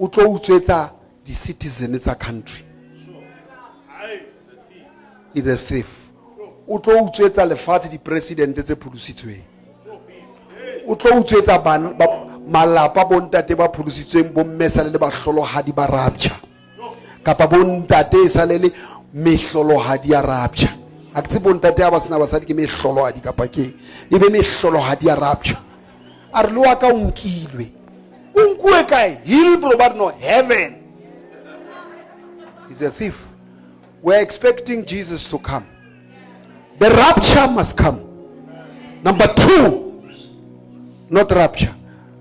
Utlo utswetsa the citizen it's a country. He's a thief. Utlo utswetsa lefatshe the president tse pudusitsweng. Utlo utswetsa malapa bontate ba pudusitsweng bo mmesa le ba hlolohadi ba rapture. Kapa bontate sa le mehlolohadi ya rapture. Akutse bontate ba sena basadi ke mehlolohadi kapa ke ebe mehlolohadi ya rapture. A re lo wa ka unkilwe. Unkwe kae? Hilbro but no heaven. He's a thief. We're expecting Jesus to come. The rapture must come. Number 2, not rapture.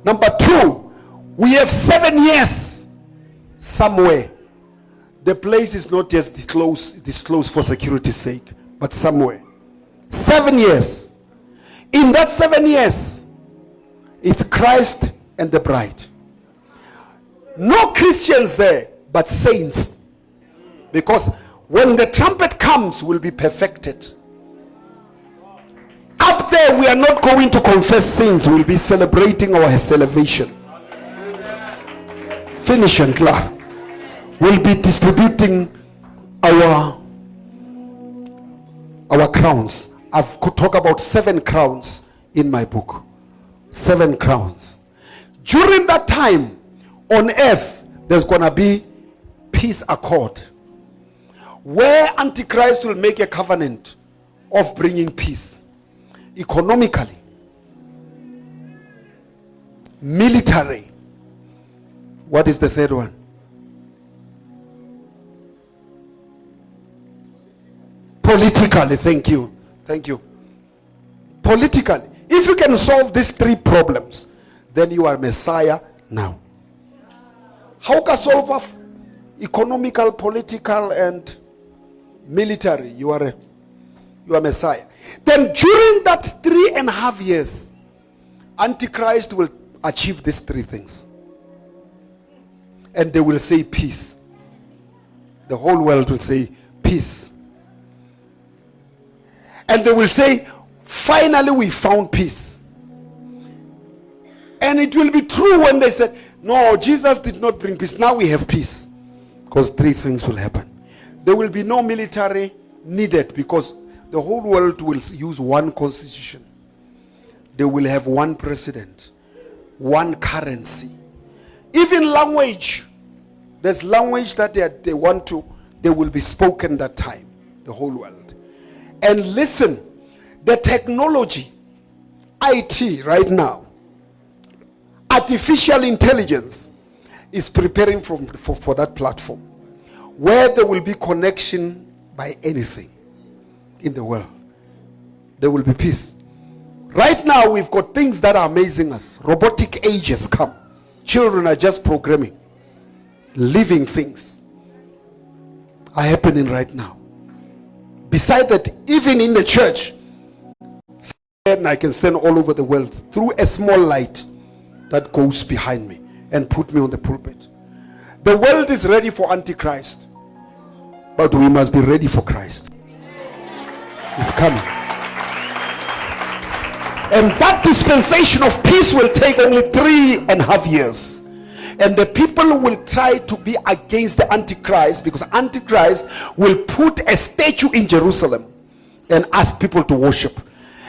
Number 2, we have 7 years somewhere. The place is not just disclosed for security's sake, but somewhere. 7 years. In that 7 years, it's Christ and the bride. No Christians there, but saints. Because when the trumpet comes, will be perfected. Up there, we are not going to confess sins. We'll be celebrating our salvation. Finish and clear. We'll be distributing our crowns. I've talked about 7 crowns in my book. 7 crowns. During that time, on earth, there's going to be peace accord, where Antichrist will make a covenant of bringing peace, economically, military. What is the third one? Politically. Thank you. Politically. If you can solve these 3 problems, then you are Messiah now. How can solve economical, political, and military? You are Messiah. Then during that 3.5 years, Antichrist will achieve these 3 things. And they will say peace. the whole world will say, peace. And they will say, finally we found peace. And it will be true when they said, no, Jesus did not bring peace. Now we have peace. Because three things will happen. There will be no military needed, because the whole world will use one constitution. They will have one president, one currency. Even language. There's language that they want to, they will be spoken that time. The whole world. And listen, the technology, IT right now, artificial intelligence is preparing for that platform, where there will be connection by anything in the world. There will be peace. Right now we've got things that are amazing us. Robotic age has come. Children are just programming. Living things are happening right now. Besides that, even in the church, and I can stand all over the world through a small light that goes behind me and put me on the pulpit. The world is ready for Antichrist, but we must be ready for Christ. He's coming. And that dispensation of peace will take only 3.5 years. And the people will try to be against the Antichrist, because Antichrist will put a statue in Jerusalem and ask people to worship.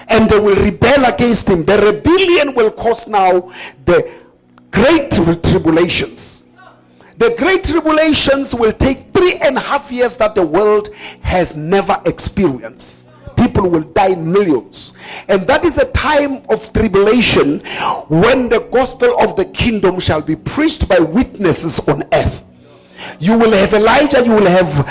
And they will rebel against him. The rebellion will cause now the great tribulations. The great tribulations will take 3.5 years that the world has never experienced. People will die in millions. And that is a time of tribulation when the gospel of the kingdom shall be preached by witnesses on earth. You will have Elijah, you will have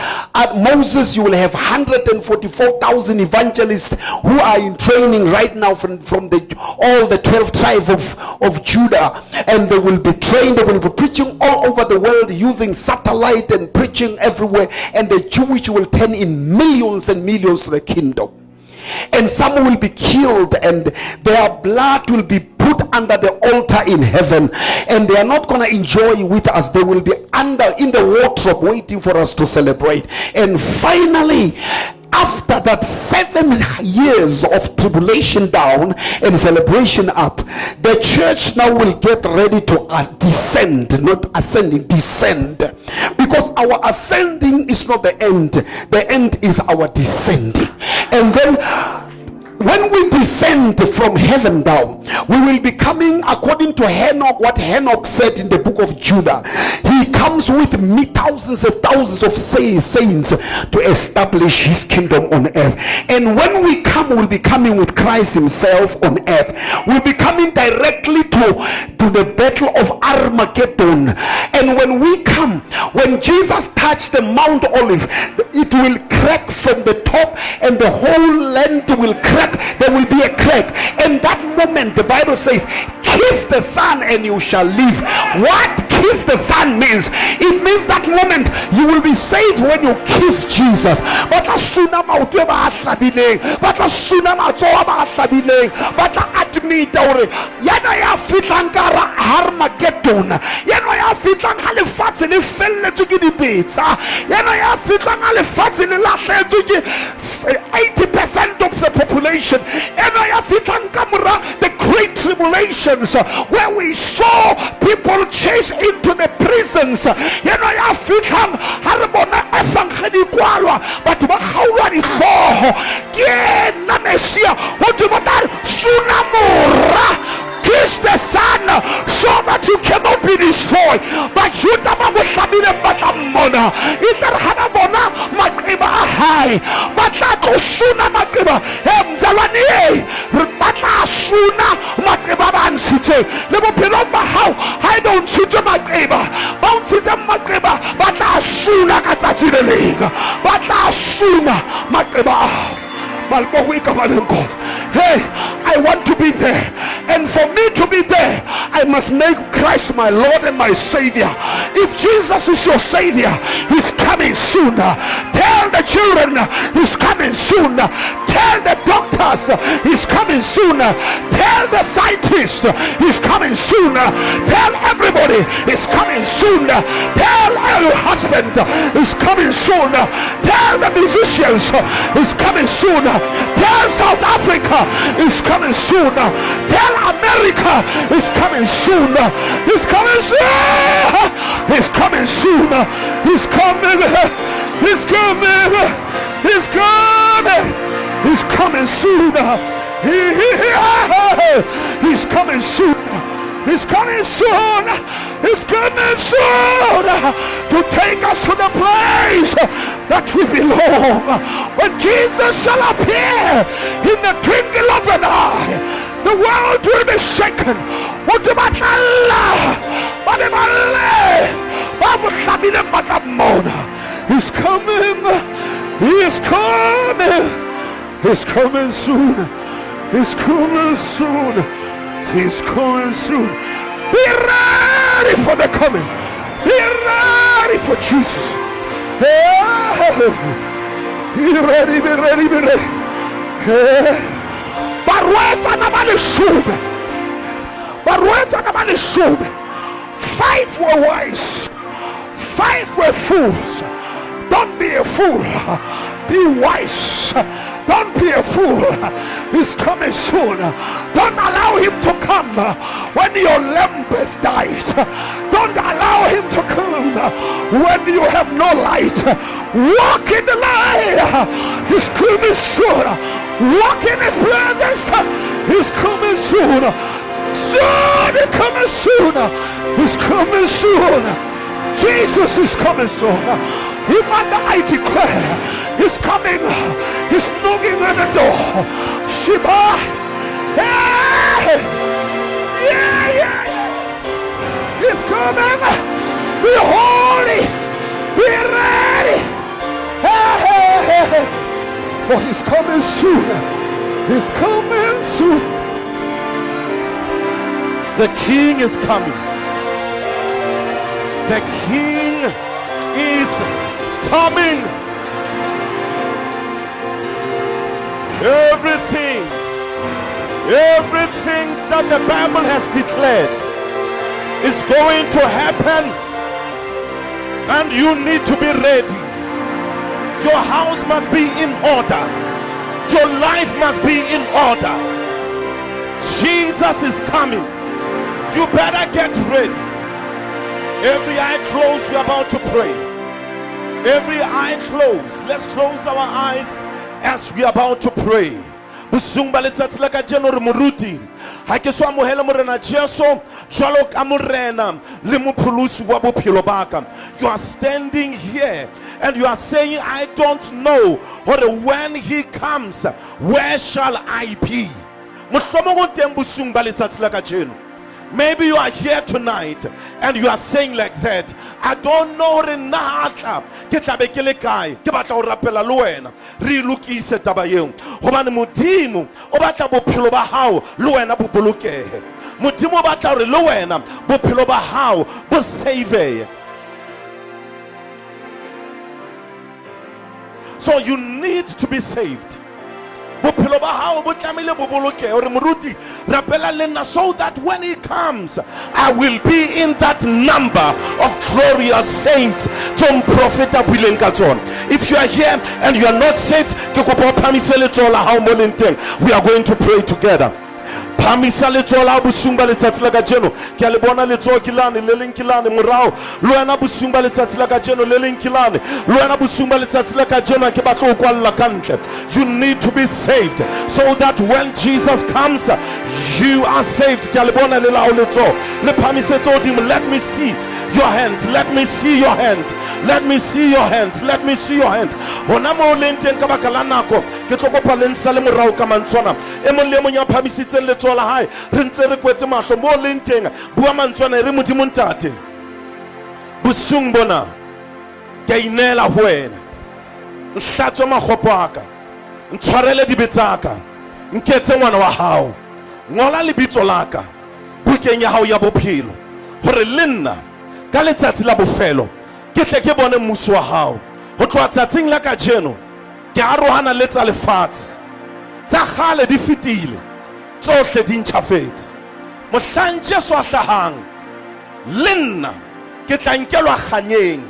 Moses, you will have 144,000 evangelists who are in training right now from all the 12 tribes of Judah. And they will be trained, they will be preaching all over the world using satellite and preaching everywhere. And the Jewish will turn in millions and millions to the kingdom. And some will be killed, and their blood will be put under the altar in heaven, and they are not going to enjoy with us. They will be under in the wardrobe waiting for us to celebrate. And finally, after that 7 years of tribulation down and celebration up, the church now will get ready to descend, not ascending, descend. Because our ascending is not the end is our descending. And then when we descend from heaven down, we will be coming according to Enoch, what Enoch said in the book of Judah. He comes with thousands and thousands of saints to establish his kingdom on earth. And when we come, we'll be coming with Christ himself on earth. We'll be coming directly to the battle of Armageddon. And when we come, when Jesus touched the Mount Olive, it will crack from the top and the whole land will crack. There will be a crack. And that moment, the Bible says, kiss the Son and you shall live. What kiss the Son means? It means that moment you will be saved when you kiss Jesus. But but admit yana ya fitlankara Armageddon, yana ya fitlankara le fatse le felletswe ke dipetsa, yana ya fitlankara le fatse le lahletswe ke 80% of the population, yana ya fitlankara the great tribulations where we saw people chase into the prisons, yana ya fitlang haribona evangeli kwalwa batho ba kgaulwa dihlooho ke nna Mesia ho tshwara sunamora. Kiss the Son so that you cannot be destroyed. But you tabamusabile batamona. Ither hanabona makiba high. But la suna makiba. Mzalani. Batla suna makiba bansite. Lebo pilomba how I don't see the makiba. Bounce the makiba. Batla suna katatile lega. Batla suna makiba. Hey, I want to be there, and for me to be there, I must make Christ my Lord and my Savior. If Jesus is your Savior, he's coming soon. Tell the children he's coming soon. Tell the doctors he's coming soon. Tell the scientists he's coming soon. Tell everybody he's coming soon. Tell your husband he's coming soon. Tell the musicians he's coming soon. Tell South Africa he's coming soon. Tell America he's coming soon. He's coming soon. He's coming soon. He's coming. He's coming. He's coming. He's coming soon. He's coming soon. He's coming soon. He's coming soon to take us to the place that we belong. When Jesus shall appear in the twinkle of an eye, the world will be shaken. He's coming. He is coming. He's coming soon. He's coming soon. He's coming soon. Be ready for the coming. Be ready for Jesus. Be ready, be ready, be ready. Five were wise. Five were fools. Don't be a fool. Be wise. Don't be a fool. He's coming soon. Don't allow him to come when your lamp has died. Don't allow him to come when you have no light. Walk in the light. He's coming soon. Walk in his presence. He's coming soon. Soon. He's coming soon. He's coming soon. Jesus is coming soon. Him and I declare he's coming. He's knocking at the door. Shiba. Hey! Yeah. He's coming. Be holy. Be ready. Hey. For he's coming soon. He's coming soon. The King is coming. The King is coming. Everything that the Bible has declared is going to happen, and you need to be ready. Your house must be in order. Your life must be in order. Jesus is coming. You better get ready. Every eye closed, we're about to pray. Every eye closed. Let's close our eyes as we are about to pray. Busumba letsatsi la kajeno re moruti ha ke so amohele morena Jesu jwalo ka morena le mopholosi wa bophelo baka. You are standing here and you are saying, I don't know, or when he comes, where shall I be? Mohlomong teng busumba letsatsi la kajeno. Maybe you are here tonight and you are saying like that, I don't know re natla ke tlabe ke le kae ke batla ho rapela le wena re lokise taba eo hobane modimo o batla bophelo ba hao le wena bo bolokehe. Modimo o batla hore le wena bophelo ba hao bo save. So you need to be saved. So that when he comes, I will be in that number of glorious saints. If you are here and you are not saved, we are going to pray together. Pamisa letsola busumba letsatsi la kajeno ke le bona letso kilane le lenkilane morao le wena busumba letsatsi la kajeno le lenkilane le wena busumba letsatsi la kajeno ke batlo o kwalla kantle. You need to be saved so that when Jesus comes you are saved. Ke le bona le la o letso le pamise tso dim. Let me see your hand. Let me see your hand. Let me see your hand. Let me see your hand. Hona mo lenteng ka bakala nako ke tlokopa le nsale morao ka mantswana e mo le mo nya phamisitse letso la hae re ntse re kwetse mahlo mo lenteng bua mantswana re modimo ntate busung bona ke inela ho wena nhlatswa magopo aka ntshwarele dibetsaka nketse ngwana wa hao ngola lebitso laka bukeng ya hao ya bophelo hore le nna ka letsatsi la bofelo ke tle ke bone mmuso wa hao ho tloha tsatsing la kajeno ke arohana le tsa lefatshe tsa kgale di fetile, tsohle di ntjhafetse. Mohlang Jesu a hlahang, le nna ke tla nkelwa kganyeng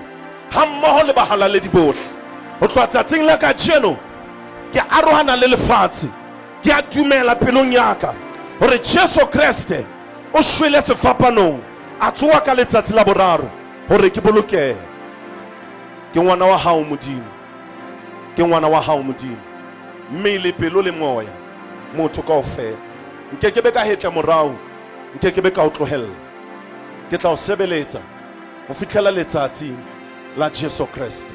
ha mmoho le bahalaledi bohle. Ho tloha tsatsing la kajeno ke arohana le lefatshe, ke a dumela pelong ya ka hore Jesu Kriste o shwele sefapanong, a tsoha ka letsatsi la boraro hore ke bolokehe. Ke ngwana wa hao Modimo, ke ngwana wa hao Modimo, mmele, pelo le moya, motho kaofela. Nkekebe ka hetla morao, nkekebe ka o tlohella. Ke tla o sebeletsa ho fihlela letsatsi la Jesu Kriste.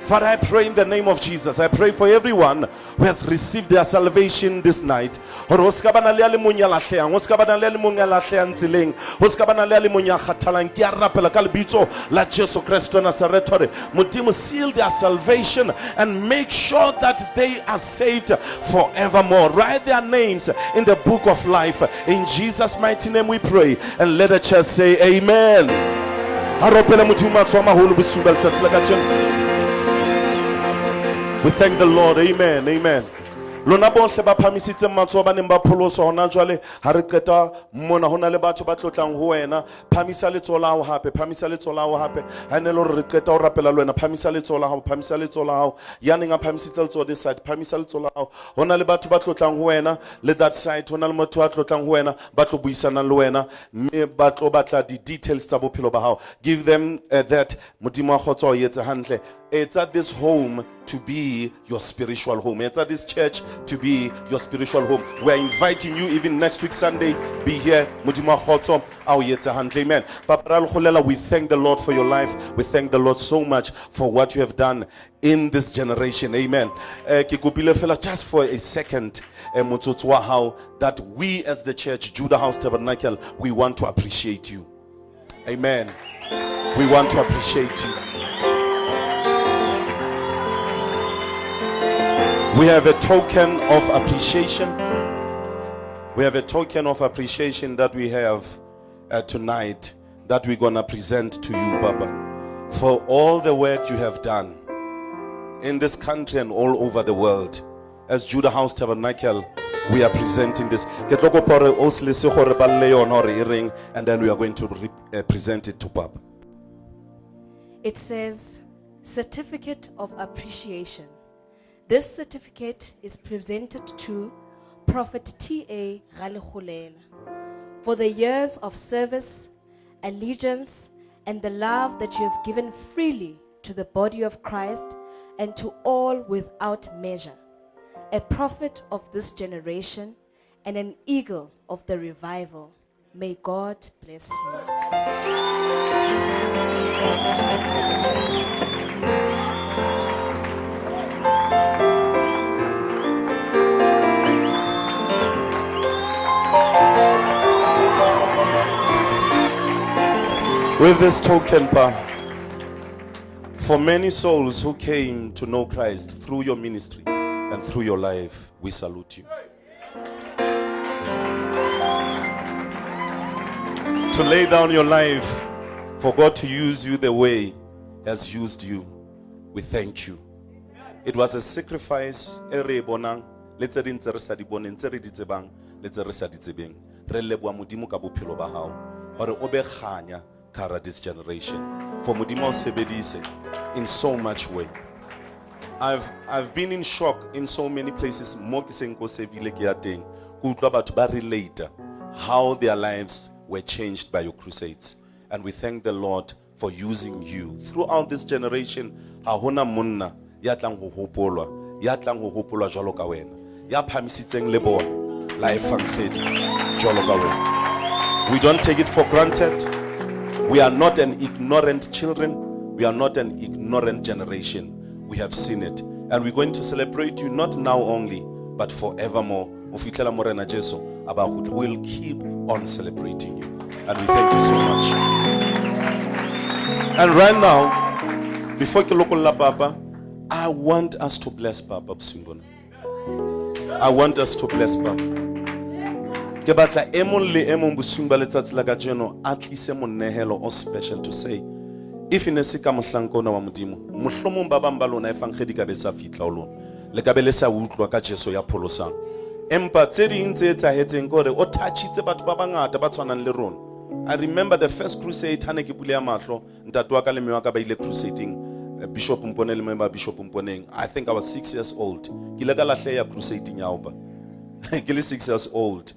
Father, I pray in the name of Jesus. I pray for everyone who has received their salvation this night. Hore o ska bana le a le mong ya lahlehang, o ska bana le a le mong ya lahlehang tseleng, o ska bana le a le mong ya kgathalang. Ke a rapela ka lebitso la Jesu Christ wa Nazareth hore Modimo seal their salvation and make sure that they are saved forevermore. Write their names in the book of life. In Jesus' mighty name we pray, and let the church say amen. Aropela Modimo a tswa maholo bosuba letsatsi la kajeno. We thank the Lord. Amen. Amen. Lona bohle ba phamisitse matsoho ba neng ba pholoso hona jwale ha re qeta mona hona le batho ba tlotlang ho wena. Phamisa letsoho la hao hape, phamisa letsoho la hao hape. Ha ne le re qeta ho rapela le wena, phamisa letsoho la hao, phamisa letsoho la hao. Ya neng a phamisitse letsoho this side, phamisa letsoho la hao. Hona le batho ba tlotlang ho wena le that side, hona le motho a tlotlang ho wena ba tlo buisana le wena, mme ba tlo batla di details tsa bophelo ba hao. Give them that. Modimo a khotso o etse hantle. It's at this home to be your spiritual home. It's at this church to be your spiritual home. We're inviting you even next week Sunday. Be here. Modimo khotso au yetsa handle. Amen. Papa Ralekholela, we thank the Lord for your life. We thank the Lord so much for what you have done in this generation. Amen. Ke kopile fela just for a second, motsotso wa hao, that we as the church, Judah House Tabernacle, we want to appreciate you. Amen. We want to appreciate you. We have a token of appreciation. We have a token of appreciation that we have tonight that we're going to present to you, Papa, for all the work you have done in this country and all over the world. As Judah House Tabernacle, we are presenting this. And then we are going to present it to Papa. It says, Certificate of Appreciation. This certificate is presented to Prophet T.A. Ralekholela for the years of service, allegiance, and the love that you have given freely to the body of Christ and to all without measure. A prophet of this generation and an eagle of the revival. May God bless you. With this token, Pa, for many souls who came to know Christ through your ministry and through your life, we salute you. To lay down your life for God to use you the way He has used you, we thank you. It was a sacrifice. This generation for Modimo Sebedise in so much way. I've been in shock in so many places. Relate how their lives were changed by your crusades, and we thank the Lord for using you throughout this generation. Ahona munna yatlang ho hopolwa jwalo ka wena, ya phamisitseng le bona life fangfedi jwalo ka wena. We don't take it for granted. We are not an ignorant children. We are not an ignorant generation. We have seen it. And we're going to celebrate you not now only, but forevermore. We'll keep on celebrating you. And we thank you so much. And right now, before Kilokula Papa, I want us to bless Papa Bsingona. I want us to bless Papa. Ke batla emon le emon busumba letsatsi la kajeno at least emon nehelo o special to say, if in a sika mohlanko na wa modimo mohlomong ba bang ba lona e fangkhedi ka be sa fitla o lona le ka be le sa utlwa ka Jesu ya pholosang. Empa tse ding tse etsahetseng kore o touchitse batho ba bangata ba tshwanang le rona. I remember the first crusade hane ke bule ya mahlo ntate wa ka le mme wa ka ba ile crusading. Bishop Mpone le member Bishop Mponeng. I think I was 6 years old. Ke ile ka lahleya crusading ya oba. Ke le 6 years old.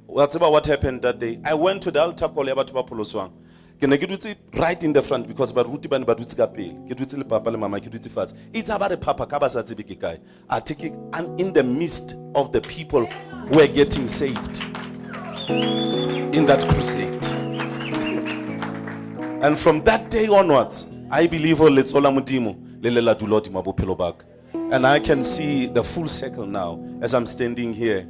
What's about what happened that day? I went to the altar call ya batho ba pholoswang. Ke ne ke dutse right in the front because baruti ba ne ba dutse ka pele. Ke dutse le papa le mama ke dutse fatshe. It's about a papa ka ba sa tsebe ke kae. And in the midst of the people who were getting saved in that crusade. And from that day onwards, I believe let's ola modimo le le la dula hodima bophelo ba ka. And I can see the full circle now as I'm standing here.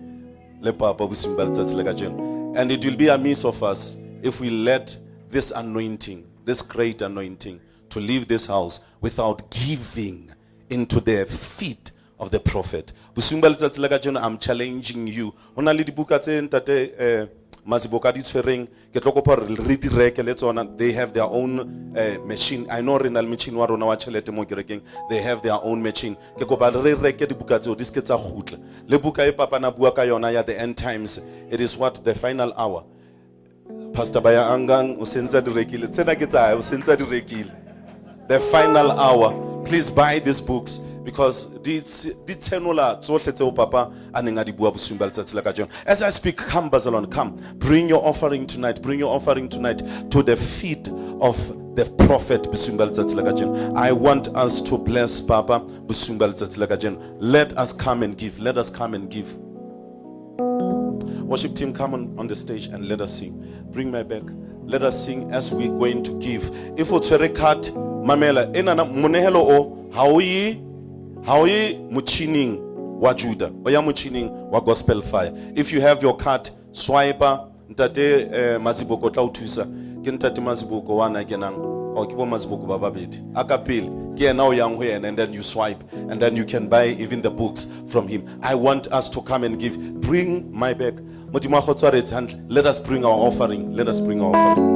Le papa bosimo ba letsatsi la kajeno. And it will be a miss of us if we let this anointing, this great anointing, to leave this house without giving into the feet of the prophet. Bosimo ba letsatsi la kajeno, I'm challenging you. Hona le dibuka tse ntate Maziboka di tshwereng ke tlo kopa re di reke le tsona. They have their own machine. I know renal machine wa rona wa chelete mo kerekeng. They have their own machine. Ke kopa re reke dibuka tseo di ske tsa khutla. Le buka e papa na bua ka yona ya the end times. It is what the final hour. Pastor Baya Angang o sentse di rekile. Tsena ke tsa o sentse di rekile. The final hour. Please buy these books. Because di tsenola tsohle tseo papa a neng a di bua bosimo ba letsatsi la kajeno. As I speak, come Bazalon, come. Bring your offering tonight. Bring your offering tonight to the feet of the prophet bosimo ba letsatsi la kajeno. I want us to bless Papa bosimo ba letsatsi la kajeno. Let us come and give. Let us come and give. Worship team, come on the stage and let us sing. Bring my back. Let us sing as we're going to give. If o tshwere card, mamela enana monehelo o Haoye muchining wa Judah, oya muchining wa gospel fire. If you have your card, swiper ntate Maziboko tla uthusa ke ntate Maziboko wana ke nang o ke bo Maziboko ba babedi akapele ke ena o yang ho yena, and then you swipe and then you can buy even the books from him. I want us to come and give. Bring my bag. Modimo a kgotswaretse hantle. Let us bring our offering. Let us bring our offering.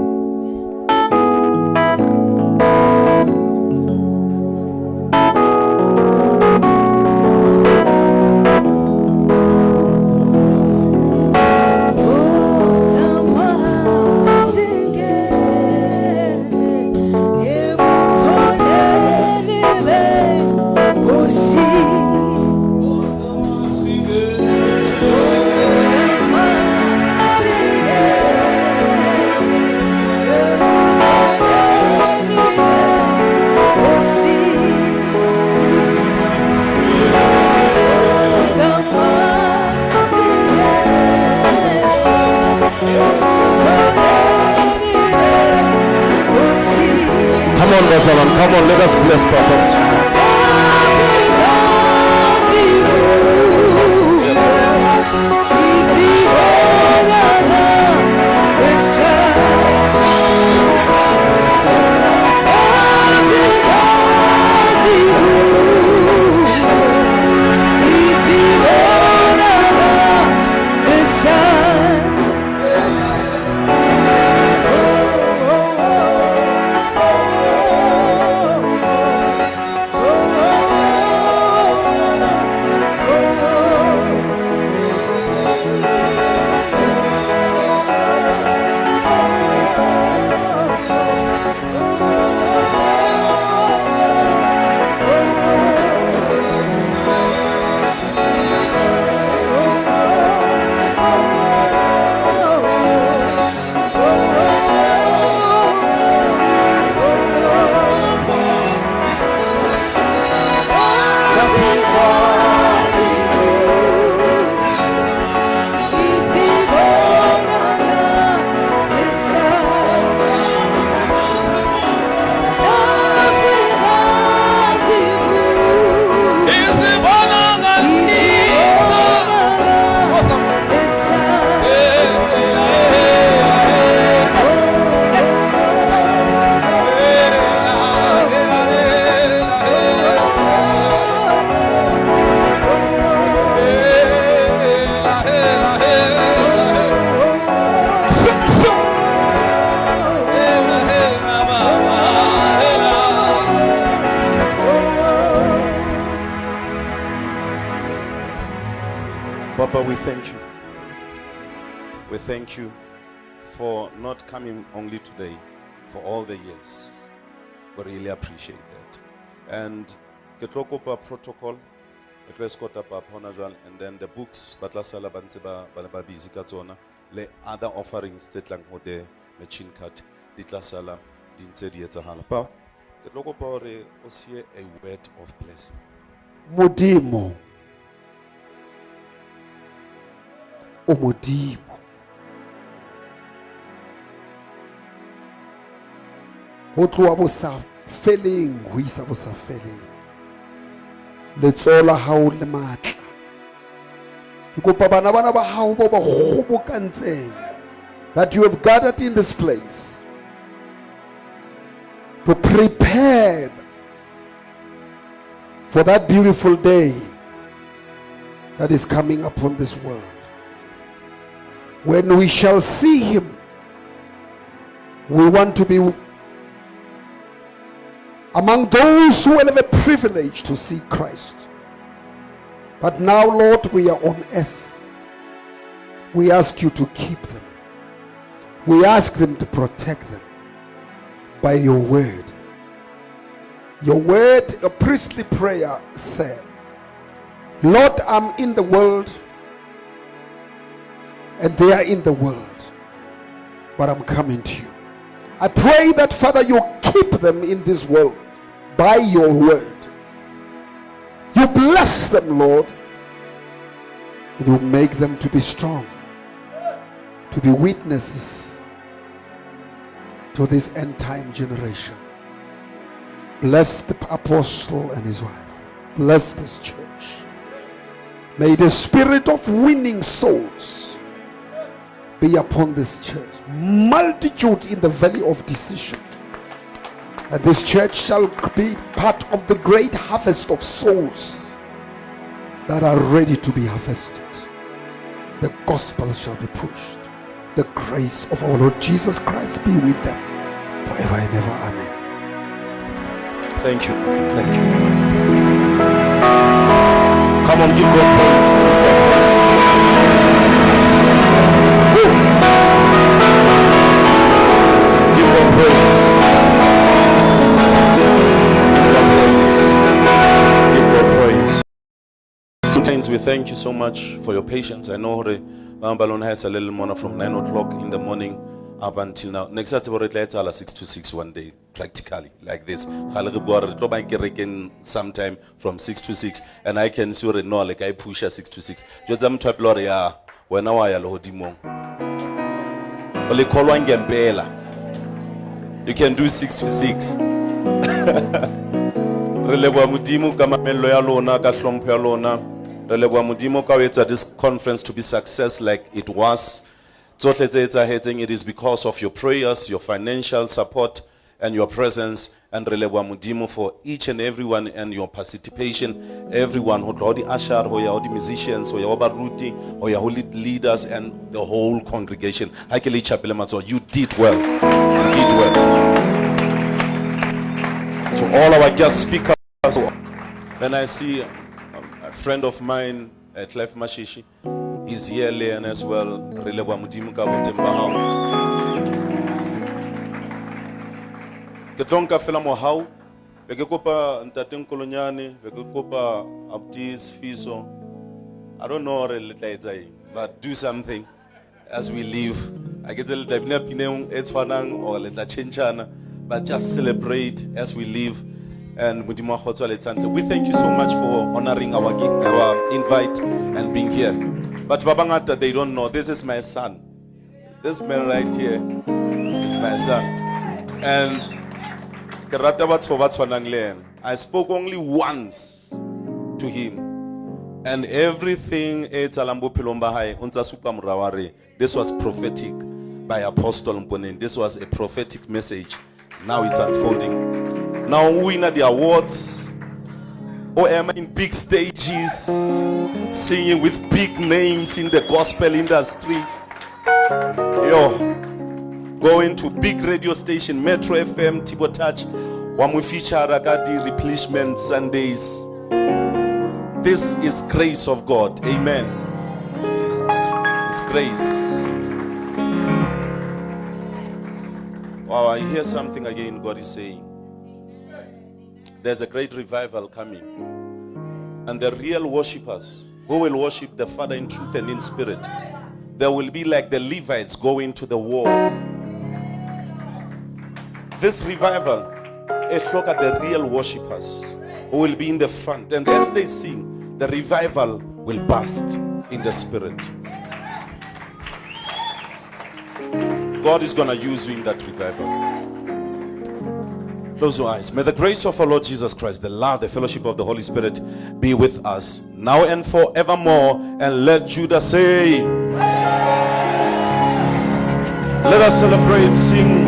Come on, let us bless Papa. Oh we thank you. We thank you for not coming only today, for all the years. We really appreciate that. And get lokopa protocol, it was got up and then the books, but la sala ba busy ka tsona, le other offerings that lang ho the machine cut, ditla sala din tse di etsahala. Pa get lokopa hore o sie a word of blessing. Modimo. O Modimo. Ho tloa bo sa feleng ho isa bo sa feleng. Letsola hao le matla. Ke kopa bana ba hao ba ba kgobokantseng that you have gathered in this place to prepare for that beautiful day that is coming upon this world, when we shall see him. We want to be among those who will have a privilege to see Christ. But now, Lord, we are on earth. We ask you to keep them. We ask them to protect them by your word. Your word, a priestly prayer said, Lord, I'm in the world and they are in the world, but I'm coming to you. I pray that, Father, you keep them in this world by your word. You bless them, Lord, and you make them to be strong, to be witnesses to this end time generation. Bless the apostle and his wife. Bless this church. May the spirit of winning souls be upon this church. Multitude in the valley of decision. And this church shall be part of the great harvest of souls that are ready to be harvested. The gospel shall be pushed. The grace of our Lord Jesus Christ be with them forever and ever. Amen. Thank you. Thank you. Come on, give God praise. Give God praise. Give God praise. Saints, we thank you so much for your patience. I know the Balon has a little more from 9 o'clock in the morning up until now. Next Saturday, let's 6 to 6 one day, practically like this. Sometime from 6 to 6, and I can sure know like I push a 6 to 6. Just I'm type Loria when I Lodimo. Only call one Gambela. You can do 6 to 6. Releva Mudimo Gamamelo Alona, Gatlompe Alona. Releva Mudimo Kaweta this conference to be success like it was. It is because of your prayers, your financial support, and your presence, and Relewa Mudimo for each and everyone and your participation. Everyone, all the usher, all the musicians, all the baruti, all your holy leaders, and the whole congregation. You did well. You did well. To all our guest speakers, when I see a friend of mine at Lef Mashishi, is here and as well. Relewa Mudimo ka botemba. Ke tlonka fela mohau be ke kopa ntate Nkolonyane be ke kopa Abdis Fiso. I don't know re letla etsa eng, but do something as we leave. I get a little bit pineng e tshwanang or letla changeana, but just celebrate as we leave. And Mudimo khotso letsantle. We thank you so much for honoring our invite and being here. But Babangata, they don't know. This is my son. This man right here is my son. And I spoke only once to him. And everything, this was prophetic by Apostle Mponen. This was a prophetic message. Now it's unfolding. Now we win at the awards. Or am I in big stages, singing with big names in the gospel industry? Going to big radio station, Metro FM, Tibo Touch, Wamu feature Ragadi replenishment Sundays. This is grace of God. Amen. It's grace. Wow, I hear something again God is saying. There's a great revival coming. And the real worshippers who will worship the Father in truth and in spirit, they will be like the Levites going to the war. This revival is look at the real worshippers who will be in the front. And as they sing, the revival will burst in the spirit. God is going to use you in that revival. Close your eyes. May the grace of our Lord Jesus Christ, the love, the fellowship of the Holy Spirit be with us now and forevermore. And let Judah say, let us celebrate, sing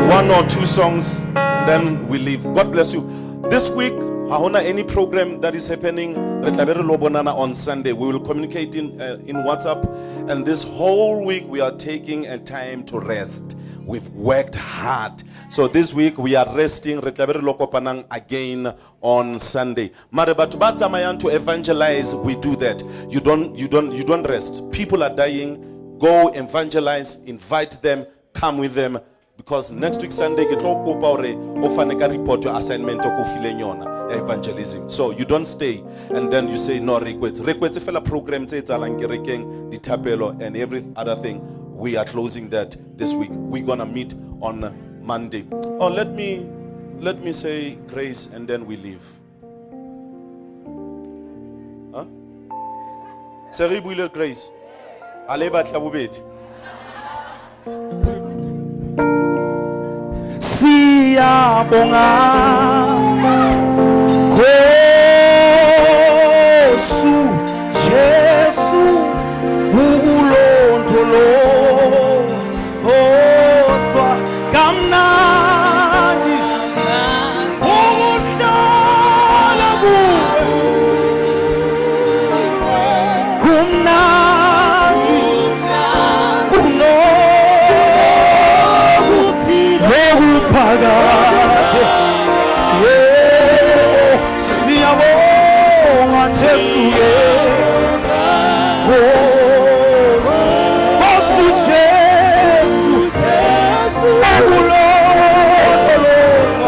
one or two songs, and then we leave. God bless you. This week, any program that is happening on Sunday, we will communicate in WhatsApp. And this whole week, we are taking a time to rest. We've worked hard. So this week we are resting again on Sunday. To evangelize, we do that. You don't rest. People are dying. Go evangelize, invite them, come with them. Because next week Sunday get report your assignment evangelism. So you don't stay and then you say no requests. Requests fella program the Tapelo and every other thing. We are closing that this week. We're gonna meet on Monday. Oh, let me say grace and then we leave. Huh? Seribuile grace. Aleba tlabubeti. Siyabonga Kosu Jesu ukulondolo oswa kamnandi ukuhlala kumnandi phakade siyabonga Jesu Kosu Jesu ukulondolozwa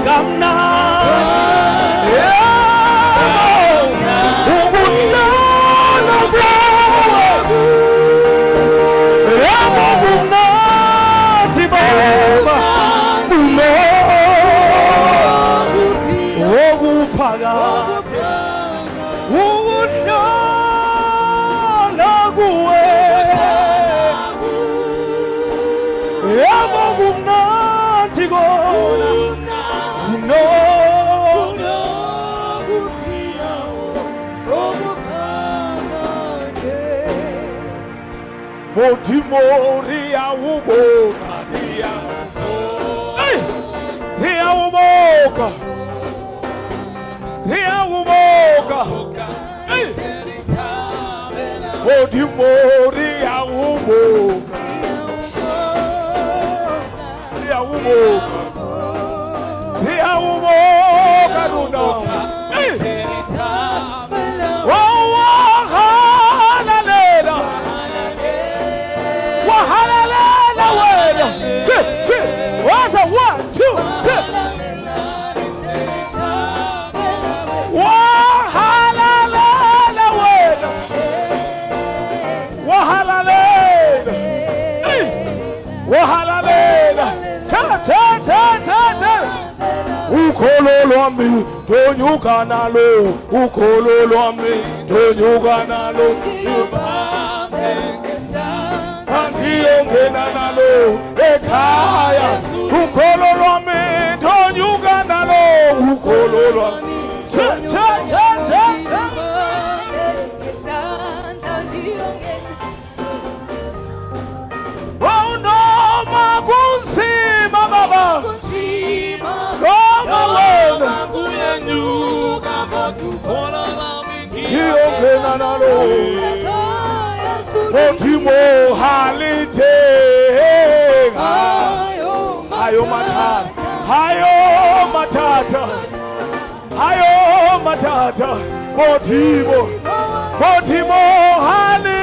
kamnandi ukuhlala kumnandi baba okuphakade ukuhlala kuwe yabo kumnandi kona Moria uboka Ria uboka Moria uboka Ukholo lwami tonyuka nalo ukholo lwami tonyuka nalo angiyongena nalo ekhaya ukholo lwami tonyuka nalo ukholo lwami Noma kunzima baba Noma kuyenyuka kodukhola lami ngiyongena nalo Otimo halite Hayo matata Otimo halite